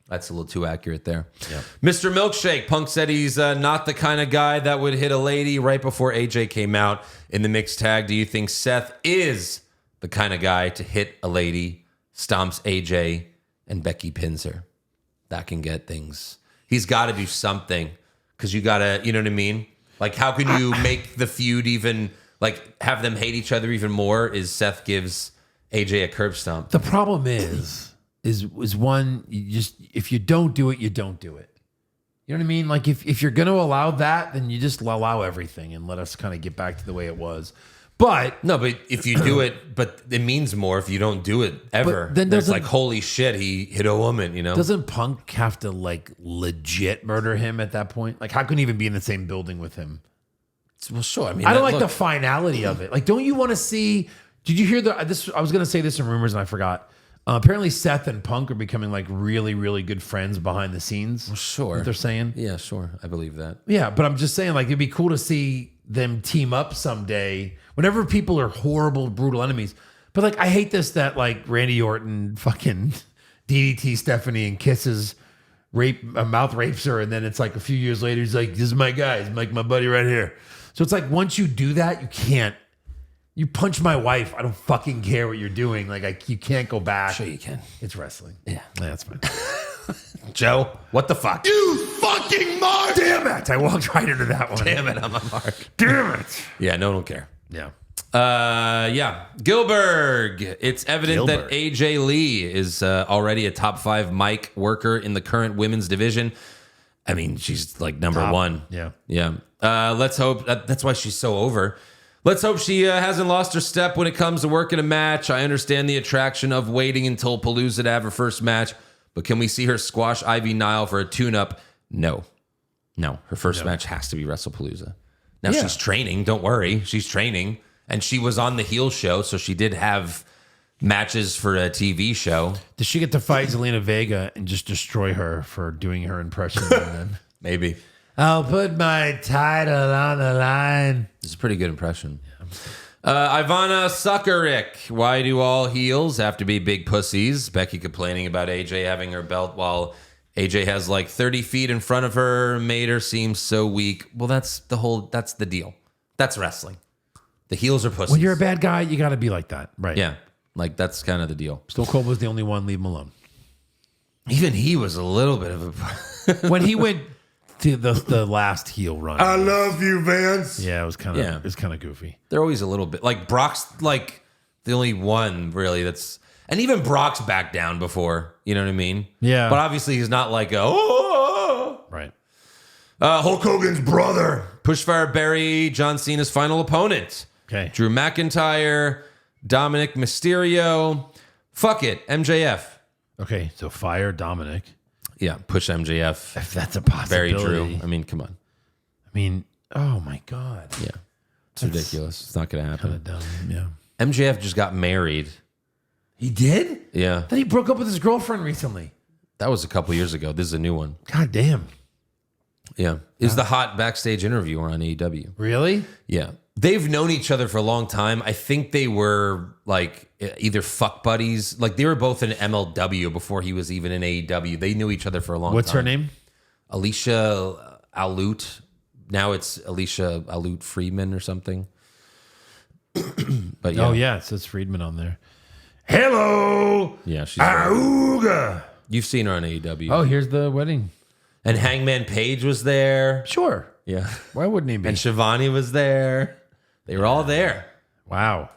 That's a little too accurate there. Yeah. Mr. Milkshake, Punk said he's not the kind of guy that would hit a lady right before AJ came out in the mixed tag. Do you think Seth is the kind of guy to hit a lady, stomps AJ, and Becky pins her? That can get things. He's got to do something because you got to, you know what I mean? Like, how can you make the feud even, have them hate each other even more? Is Seth gives AJ a curb stomp. The problem is one, you just, if you don't do it, you don't do it. You know what I mean? Like if you're going to allow that, then you just allow everything and let us kind of get back to the way it was. But if you do it, but it means more if you don't do it ever. Then it's like, holy shit, he hit a woman, you know? Doesn't Punk have to like legit murder him at that point? Like how can he even be in the same building with him? Well, sure. I mean, I don't like the finality of it. Like, don't you want to see? Did you hear this? I was going to say this in rumors and I forgot. Apparently, Seth and Punk are becoming like really, really good friends behind the scenes. Well, sure. What they're saying. Yeah, sure. I believe that. Yeah, but I'm just saying, like, it'd be cool to see them team up someday. Whenever people are horrible, brutal enemies. But like, I hate this that like Randy Orton fucking DDT Stephanie and kisses, mouth rapes her, and then it's like a few years later, he's like, "This is my guy. He's like my buddy right here." So it's like once you do that, you can't. You punch my wife. I don't fucking care what you're doing. Like you can't go back. Sure you can. It's wrestling. Yeah, that's fine. Joe, what the fuck? You fucking mark! Damn it! I walked right into that one. Damn it, I'm a mark. Damn it! Yeah, no one will care. Yeah. Gilbert. It's evident that AJ Lee is already a top 5 mic worker in the current women's division. I mean, she's like number 1. Yeah. Yeah. Let's hope that's why she's so over. Let's hope she hasn't lost her step when it comes to working a match. I understand the attraction of waiting until Palooza to have her first match, but can we see her squash Ivy Nile for a tune-up? No. Her first match has to be WrestlePalooza. Now she's training. Don't worry. She's training. And she was on the heel show, so she did have matches for a TV show. Does she get to fight Zelina Vega and just destroy her for doing her impression? Then Maybe. I'll put my title on the line. This is a pretty good impression. Ivana Suckerick. Why do all heels have to be big pussies? Becky complaining about AJ having her belt while AJ has like 30 feet in front of her, made her seem so weak. Well, that's the deal. That's wrestling. The heels are pussies. When you're a bad guy, you got to be like that. Right. Yeah. Like that's kind of the deal. Stone Cold was the only one. Leave him alone. Even he was a little bit of a... When he went to the last heel run. I love you, Vince. Yeah, it was kind of goofy. They're always a little bit like Brock's like the only one really that's, and even Brock's backed down before. You know what I mean? Yeah. But obviously he's not like right. Hulk Hogan's brother, Pushfire Barry, John Cena's final opponent. Okay. Drew McIntyre, Dominic Mysterio. Fuck it, MJF. Okay, so fire Dominic. Yeah, push MJF. If that's a possibility. Very true. I mean, come on. I mean, oh my God. Yeah. It's ridiculous. It's not going to happen. Kind of dumb. Yeah. MJF just got married. He did? Yeah. Then he broke up with his girlfriend recently. That was a couple years ago. This is a new one. God damn. Yeah. It was the hot backstage interviewer on AEW. Really? Yeah. They've known each other for a long time. I think they were like either fuck buddies. Like they were both in MLW before he was even in AEW. They knew each other for a long time. What's her name? Alicia Alout. Now it's Alicia Alout Friedman or something. But yeah. Oh, yeah. It says Friedman on there. Hello. Yeah. She's Auga. You've seen her on AEW. Oh, here's the wedding. And Hangman Page was there. Sure. Yeah. Why wouldn't he be? And Shivani was there. They were all there. Wow.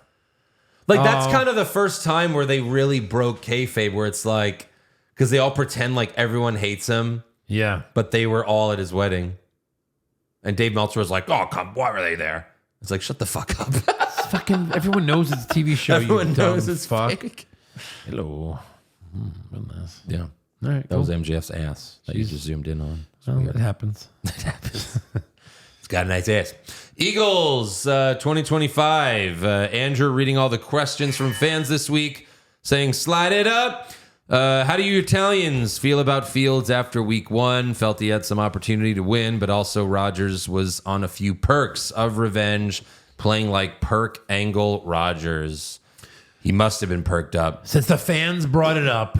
Like, that's kind of the first time where they really broke kayfabe, where it's like, because they all pretend like everyone hates him. Yeah. But they were all at his wedding. And Dave Meltzer was like, oh, come, why were they there? It's like, shut the fuck up. Fucking everyone knows it's a TV show. Everyone knows it's fake. Hello. Goodness. Yeah. All right. That was MJF's ass that you just zoomed in on. It happens. It happens. It's got a nice ass. Eagles 2025. Andrew reading all the questions from fans this week, saying, slide it up. How do you Italians feel about Fields after week 1? Felt he had some opportunity to win, but also Rodgers was on a few perks of revenge, playing like perk angle Rodgers. He must have been perked up. Since the fans brought it up,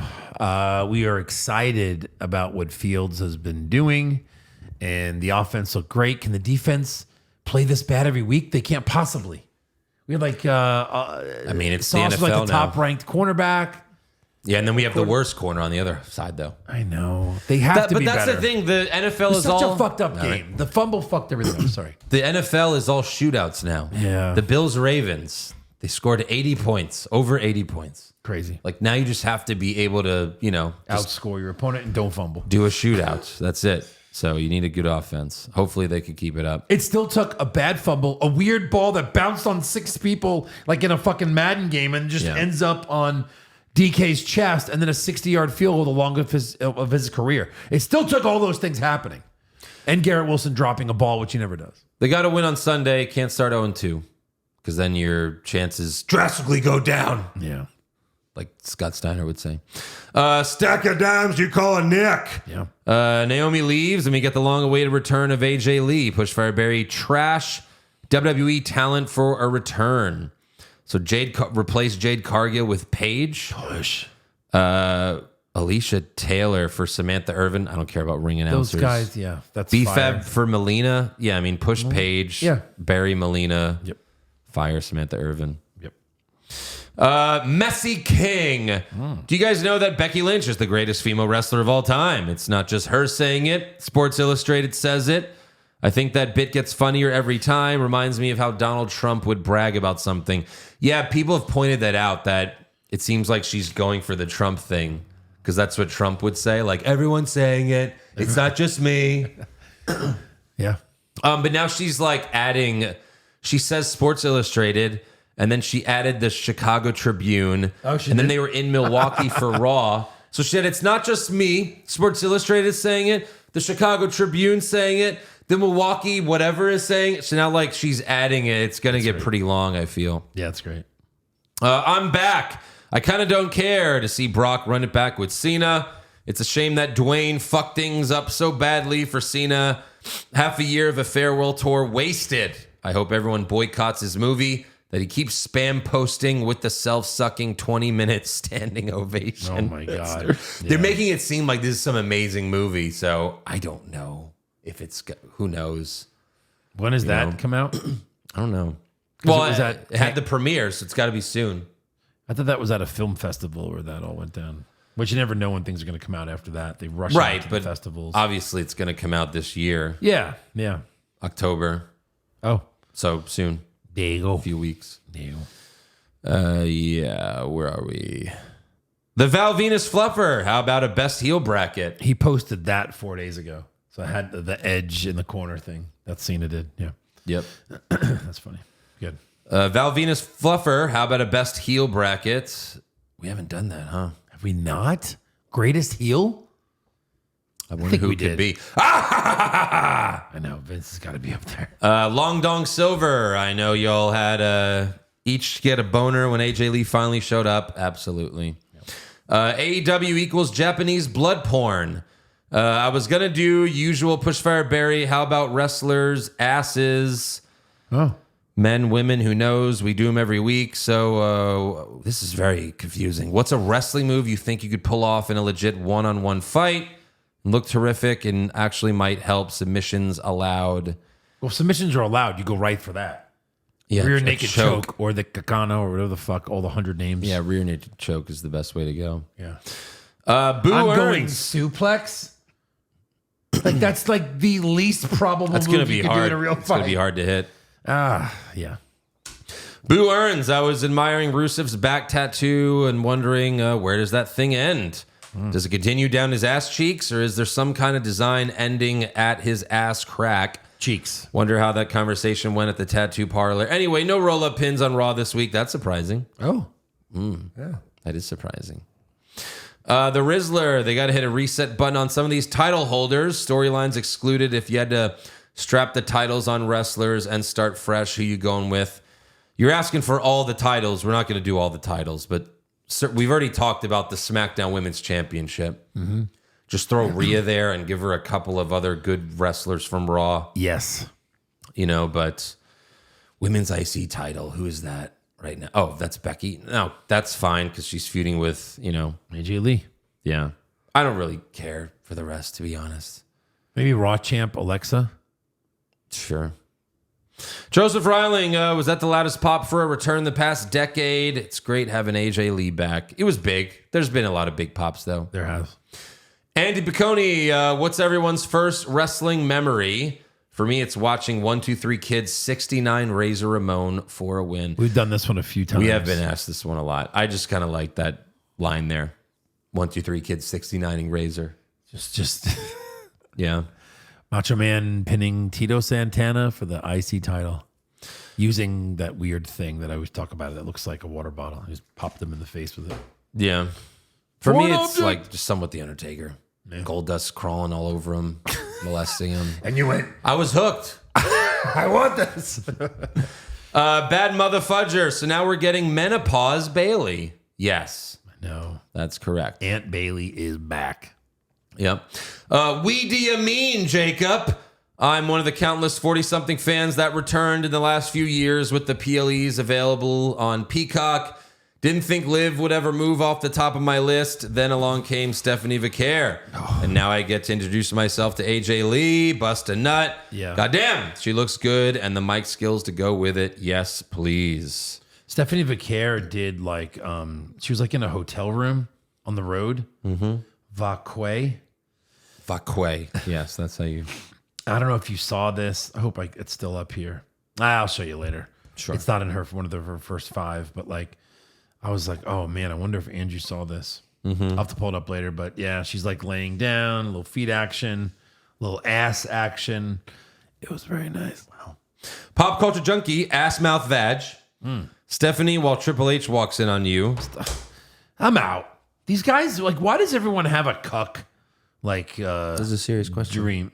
we are excited about what Fields has been doing, and the offense looked great. Can the defense play this bad every week? They can't possibly. We had like, I mean, it's the NFL like the now. top-ranked cornerback. Yeah, and then we have the worst corner on the other side, though. I know. They have to be better. But that's the thing. The NFL It's is such all a fucked up game. The fumble fucked everything up. Sorry. The NFL is all shootouts now. Yeah. The Bills Ravens. They scored 80 points, over 80 points. Crazy. Like now you just have to be able to, just Outscore your opponent and don't fumble. do a shootout. That's it. So you need a good offense. Hopefully they could keep it up. It still took a bad fumble, a weird ball that bounced on 6 people like in a fucking Madden game and just ends up on DK's chest, and then a 60-yard field goal, the longest of his career. It still took all those things happening. And Garrett Wilson dropping a ball, which he never does. They got to win on Sunday. Can't start 0-2 because then your chances drastically go down. Yeah. Like Scott Steiner would say. Stack of dimes you call a nick. Yeah. Naomi leaves, and we get the long-awaited return of AJ Lee. Pushfire Barry trash WWE talent for a return. So replaced Jade Cargill with Paige. Push. Alicia Taylor for Samantha Irvin. I don't care about ring announcers. Those guys, yeah. That's BFAB for Melina. Yeah, I mean, push Paige. Yeah. Barry Melina. Yep. Fire Samantha Irvin. Yep. Messy King. Do you guys know that Becky Lynch is the greatest female wrestler of all time? It's not just her saying it. Sports Illustrated says it. I think that bit gets funnier every time. Reminds me of how Donald Trump would brag about something. Yeah, people have pointed that out, that it seems like she's going for the Trump thing, because that's what Trump would say. Like, everyone's saying it. It's not just me. Yeah. But now she's like adding, she says Sports Illustrated, and then she added the Chicago Tribune. Oh, she And then did? they were in Milwaukee for Raw. So she said, it's not just me. Sports Illustrated is saying it. The Chicago Tribune saying it. The Milwaukee whatever is saying it. So now like she's adding it. It's going to get pretty long, I feel. Yeah, that's great. I'm back. I kind of don't care to see Brock run it back with Cena. It's a shame that Dwayne fucked things up so badly for Cena. Half a year of a farewell tour wasted. I hope everyone boycotts his movie that he keeps spam posting with the self-sucking 20-minute standing ovation. Oh, my God. They're making it seem like this is some amazing movie, so I don't know if it's... Who knows? When does that come out? I don't know. Well, it it had the premiere, so it's got to be soon. I thought that was at a film festival where that all went down. Which you never know when things are going to come out after that. They rush Right, out to but the festivals. obviously it's going to come out this year, Yeah, yeah. October. Oh, So soon, there you go. a few weeks. There you go. Yeah, where are we? The Val Venus Fluffer. How about a best heel bracket? He posted that 4 days ago. So I had the edge in the corner thing. That Cena did. Yeah. Yep. That's funny. Good. Val Venus Fluffer. How about a best heel bracket? We haven't done that, huh? Have we not? Greatest heel? I wonder think who we it could did. be. I know. Vince has got to be up there. Long Dong Silver. I know y'all had each get a boner when AJ Lee finally showed up. Absolutely. AEW equals Japanese blood porn. I was going to do usual Pushfire Barry. How about wrestlers' asses? Oh. Men, women, who knows? We do them every week. So this is very confusing. What's a wrestling move you think you could pull off in a legit one-on-one fight? Look terrific and actually might help. Submissions allowed. Well, submissions are allowed. You go right for that. Yeah, Rear a naked choke or the kakano or whatever the fuck, all the 100 names. Yeah, rear naked choke is the best way to go. Yeah. Boo I'm going Earns. suplex. Like that's like the least probable That's move going to be you can hard. do in a real It's going fight. to be hard to hit. Yeah. Boo Earns. I was admiring Rusev's back tattoo and wondering where does that thing end? Does it continue down his ass cheeks, or is there some kind of design ending at his ass crack? Cheeks. Wonder how that conversation went at the tattoo parlor. Anyway, no roll-up pins on Raw this week. That's surprising. Oh. That is surprising. The Rizzler, they got to hit a reset button on some of these title holders. Storylines excluded. If you had to strap the titles on wrestlers and start fresh, who you going with? You're asking for all the titles. We're not going to do all the titles, but we've already talked about the SmackDown Women's Championship. Mm-hmm. Just throw Rhea there and give her a couple of other good wrestlers from Raw. Yes. But Women's IC title, who is that right now? Oh, that's Becky. No, that's fine because she's feuding with, AJ Lee. Yeah. I don't really care for the rest, to be honest. Maybe Raw champ Alexa. Sure. Joseph Reiling, was that the loudest pop for a return the past decade? It's great having AJ Lee back. It was big. There's been a lot of big pops, though. There has. Andy Piccone, what's everyone's first wrestling memory? For me, it's watching 1, 2, 3 Kids 69 Razor Ramon for a win. We've done this one a few times. We have been asked this one a lot. I just kind of like that line there. 1, 2, 3 Kids 69ing Razor. Just Yeah. Macho Man pinning Tito Santana for the IC title. Using that weird thing that I always talk about that looks like a water bottle. I just popped them in the face with it. Yeah. For me, Foreign it's object. like just somewhat The Undertaker. Gold dust crawling all over him, molesting him. And you went, I was hooked. I want this. Bad mother fudger. So now we're getting menopause Bailey. Yes, No. that's correct. Aunt Bailey is back. Yep. We do you mean, Jacob? I'm one of the countless 40-something fans that returned in the last few years with the PLEs available on Peacock. Didn't think Liv would ever move off the top of my list. Then along came Stephanie Vicaire. And now I get to introduce myself to AJ Lee, bust a nut. Yeah. Goddamn, she looks good and the mic skills to go with it. Yes, please. Stephanie Vicaire did like, she was like in a hotel room on the road. Mm-hmm. Vacque. Yes, that's how you... I don't know if you saw this. I hope it's still up here. I'll show you later. Sure. It's not in one of her first 5, but like, I was like, oh man, I wonder if Andrew saw this. Mm-hmm. I'll have to pull it up later. But yeah, she's like laying down, a little feet action, a little ass action. It was very nice. Wow. Pop culture junkie, ass mouth vag. Stephanie, while Triple H walks in on you. I'm out. These guys, like, why does everyone have a cuck? Like, This is a serious question. dream.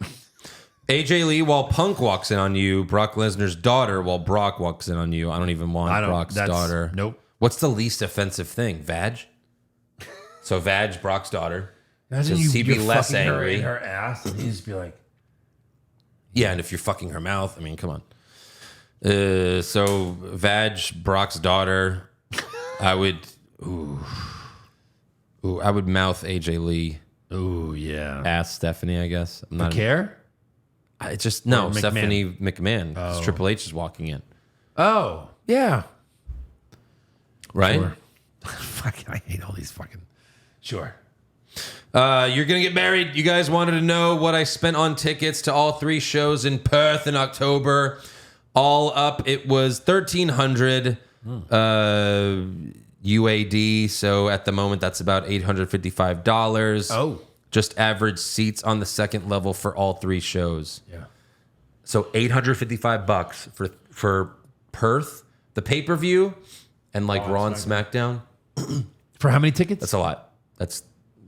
AJ Lee, while Punk walks in on you. Brock Lesnar's daughter, while Brock walks in on you. I don't even want Brock's daughter. Nope. What's the least offensive thing? Vag? So Vag, Brock's daughter. Imagine Does he be you're less fucking angry? her in her ass, and you just be like, Yeah, and if you're fucking her mouth, I mean, come on. So Vag, Brock's daughter. I would I would mouth AJ Lee. oh yeah. Ask Stephanie, I guess. I'm not Care? I just no, Or McMahon? Stephanie McMahon. 'Cause Triple H is walking in. Oh yeah. Right? Sure. Fucking, I hate all these fucking. Sure. You're gonna get married. You guys wanted to know what I spent on tickets to all 3 shows in Perth in October. All up, it was $1,300 UAD. So at the moment, that's about $855. Oh. Just average seats on the second level for all 3 shows. Yeah. So $855 for Perth, the pay-per-view, and like Raw and SmackDown. For how many tickets? That's a lot. That's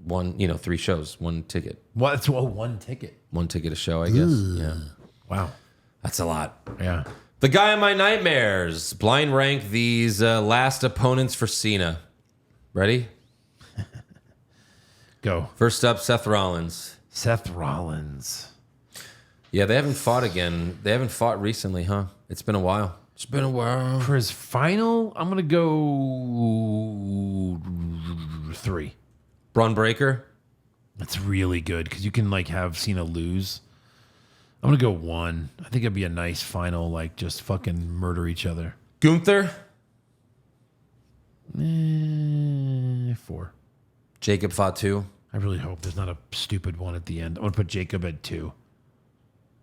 3 shows, 1 ticket. What? That's one ticket. 1 ticket a show, I guess. Yeah. Wow. That's a lot. Yeah. The guy in my nightmares. Blind rank these last opponents for Cena. Ready? Go. First up, Seth Rollins. Seth Rollins. Yeah, they haven't fought again. They haven't fought recently, huh? It's been a while. It's been a while. For his final, I'm gonna go 3. Braun Breaker. That's really good because you can like have Cena lose. I'm gonna go 1. I think it'd be a nice final, like just fucking murder each other. Gunther. 4. Jacob fought 2. I really hope there's not a stupid one at the end. I'm gonna put Jacob at 2.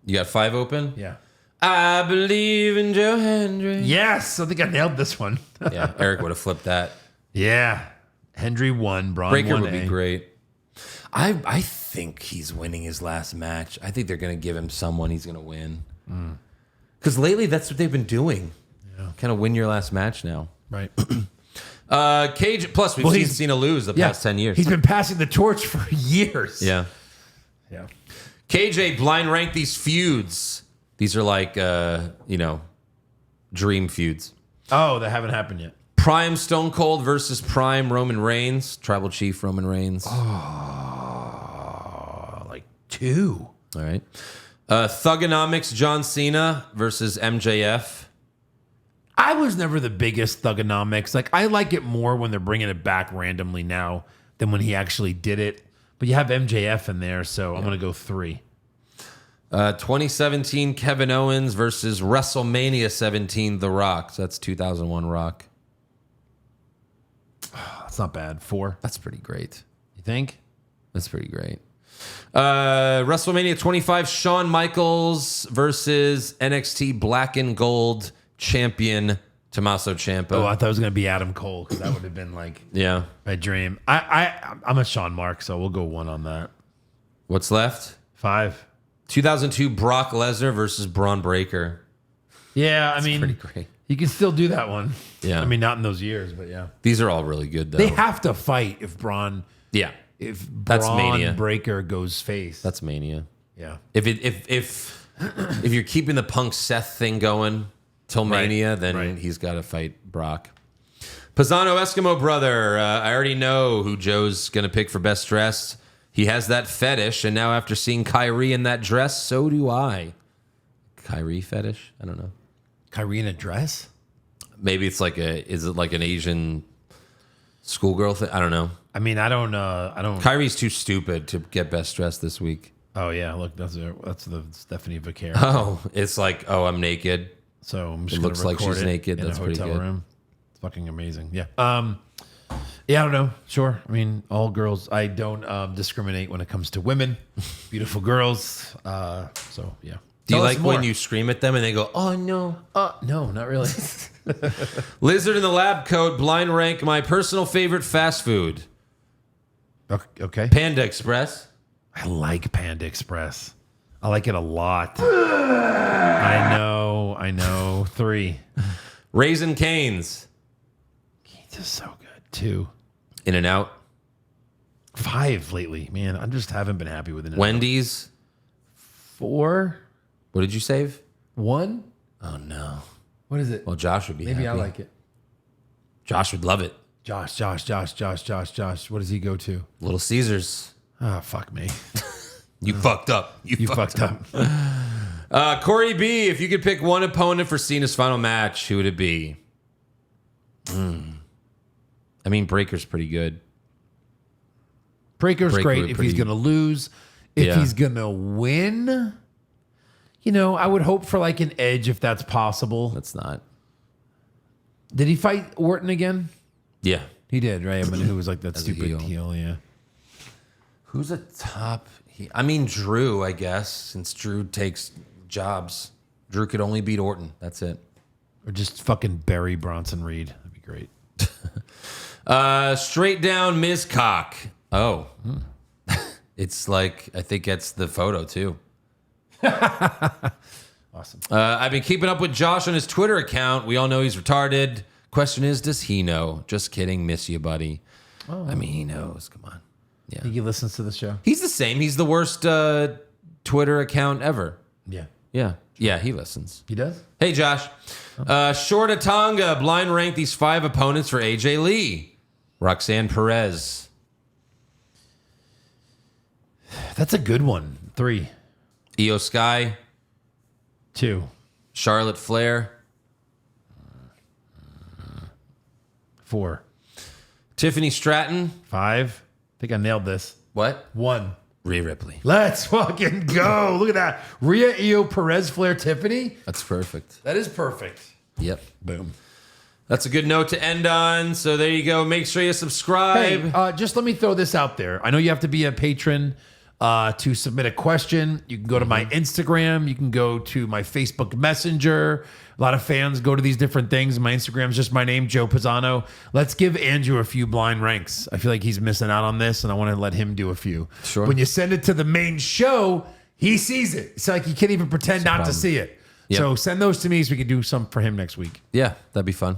You got 5 open? Yeah. I believe in Joe Hendry. Yes, I think I nailed this one. Yeah, Eric would have flipped that. Yeah. Hendry 1, Braun Breaker 1A. would be great. I think he's winning his last match. I think they're going to give him someone he's going to win. Because lately, that's what they've been doing. Yeah. Kind of win your last match now. Right. Cage. Plus, we've seen Cena lose the past 10 years. He's been passing the torch for years. Yeah. Yeah. KJ, blind rank these feuds. These are like, dream feuds. Oh, that haven't happened yet. Prime Stone Cold versus Prime Roman Reigns. Tribal Chief Roman Reigns. Like 2. All right. Thugonomics John Cena versus MJF. I was never the biggest Thugonomics. Like, I like it more when they're bringing it back randomly now than when he actually did it. But you have MJF in there, so I'm going to go 3. 2017 Kevin Owens versus WrestleMania 17 The Rock. So that's 2001 Rock. That's not bad. 4. That's pretty great. You think? That's pretty great. WrestleMania 25, Shawn Michaels versus NXT Black and Gold champion Tommaso Ciampa. Oh, I thought it was going to be Adam Cole because that would have been like my dream. I'm a Sean Mark, so we'll go 1 on that. What's left? 5. 2002 Brock Lesnar versus Braun Breaker. Yeah, I mean, pretty great. You can still do that one. Yeah. I mean, not in those years, but yeah. These are all really good, though. They have to fight if Braun. Yeah. If That's Braun Mania. Breaker goes face. That's Mania. Yeah. If you're keeping the Punk Seth thing going till Mania, then he's got to fight Brock. Pisano Eskimo brother. I already know who Joe's going to pick for best dressed. He has that fetish, and now after seeing Kyrie in that dress, so do I. Kyrie fetish? I don't know. Kyrie in a dress? Maybe it's is it like an Asian schoolgirl thing? I don't know. I mean, I don't. Kyrie's too stupid to get best dressed this week. Oh yeah, look, that's the Stephanie Vaquero. Oh, it's like, I'm naked. So I'm just It looks like she's naked. In That's a pretty hotel good. room. It's fucking amazing. Yeah. Yeah, I don't know. Sure. I mean, all girls. I don't discriminate when it comes to women. Beautiful girls. So yeah. Do you Tell us like more. when you scream at them and they go, "Oh no"? No, not really. Lizard in the lab coat. Blind rank my personal favorite fast food. Okay. Panda Express. I like Panda Express. I like it a lot. I know. 3. Raisin Canes. It's just so good. 2. In and Out. 5 lately, man. I just haven't been happy with it. Wendy's. 4. What did you save? 1. Oh no. What is it? Well, Josh would be Maybe happy. I like it. Josh would love it. Josh. What does he go to? Little Caesars. Oh, fuck me. You fucked up. You fucked up. Corey B, if you could pick one opponent for Cena's final match, who would it be? I mean, Breaker's pretty good. Breaker's Breaker great would if pretty- he's going to lose. If Yeah. he's going to win, I would hope for like an edge if that's possible. That's not. Did he fight Orton again? Yeah. He did, right? I mean, who was like that As a stupid heel. heel, yeah. Who's a top? I mean, Drew, I guess, since Drew takes jobs. Drew could only beat Orton. That's it. Or just fucking bury Bronson Reed. That'd be great. Straight down Ms. Cock. Oh. It's like, I think that's the photo too. Awesome. I've been keeping up with Josh on his Twitter account. We all know he's retarded. Question is, does he know? Just kidding. Miss you, buddy. Oh. I mean, he knows. Come on. Yeah. Think he listens to the show? He's the same. He's the worst Twitter account ever. Yeah. Yeah. Yeah, he listens. He does? Hey, Josh. Shortatonga blind ranked these 5 opponents for AJ Lee. Roxanne Perez. That's a good one. 3. Io Sky. 2. Charlotte Flair. 4. Tiffany Stratton. 5. I think I nailed this. What? 1. Rhea Ripley. Let's fucking go. Look at that. Rhea, Io, Perez, Flair, Tiffany. That's perfect. That is perfect. Yep. Boom. That's a good note to end on. So there you go. Make sure you subscribe. Hey, just let me throw this out there. I know you have to be a patron to submit a question. You can go to my Instagram. You can go to my Facebook Messenger. A lot of fans go to these different things. My Instagram's just my name, Joe Pisano. Let's give Andrew a few blind ranks. I feel like he's missing out on this, and I want to let him do a few. Sure. When you send it to the main show, he sees it. It's like he can't even pretend not to see it. Yep. So send those to me so we can do some for him next week. Yeah, that'd be fun.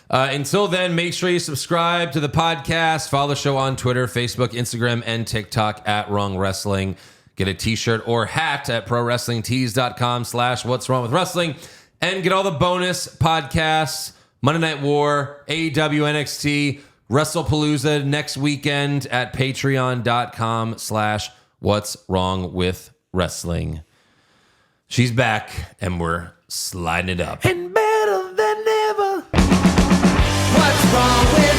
Until then, make sure you subscribe to the podcast. Follow the show on Twitter, Facebook, Instagram, and TikTok at Wrong Wrestling. Get a t-shirt or hat at prowrestlingtees.com/what's wrong with wrestling. And get all the bonus podcasts, Monday Night War, AEW, NXT, WrestlePalooza next weekend at patreon.com/what's wrong with wrestling. She's back, and we're sliding it up. And better than ever. What's wrong with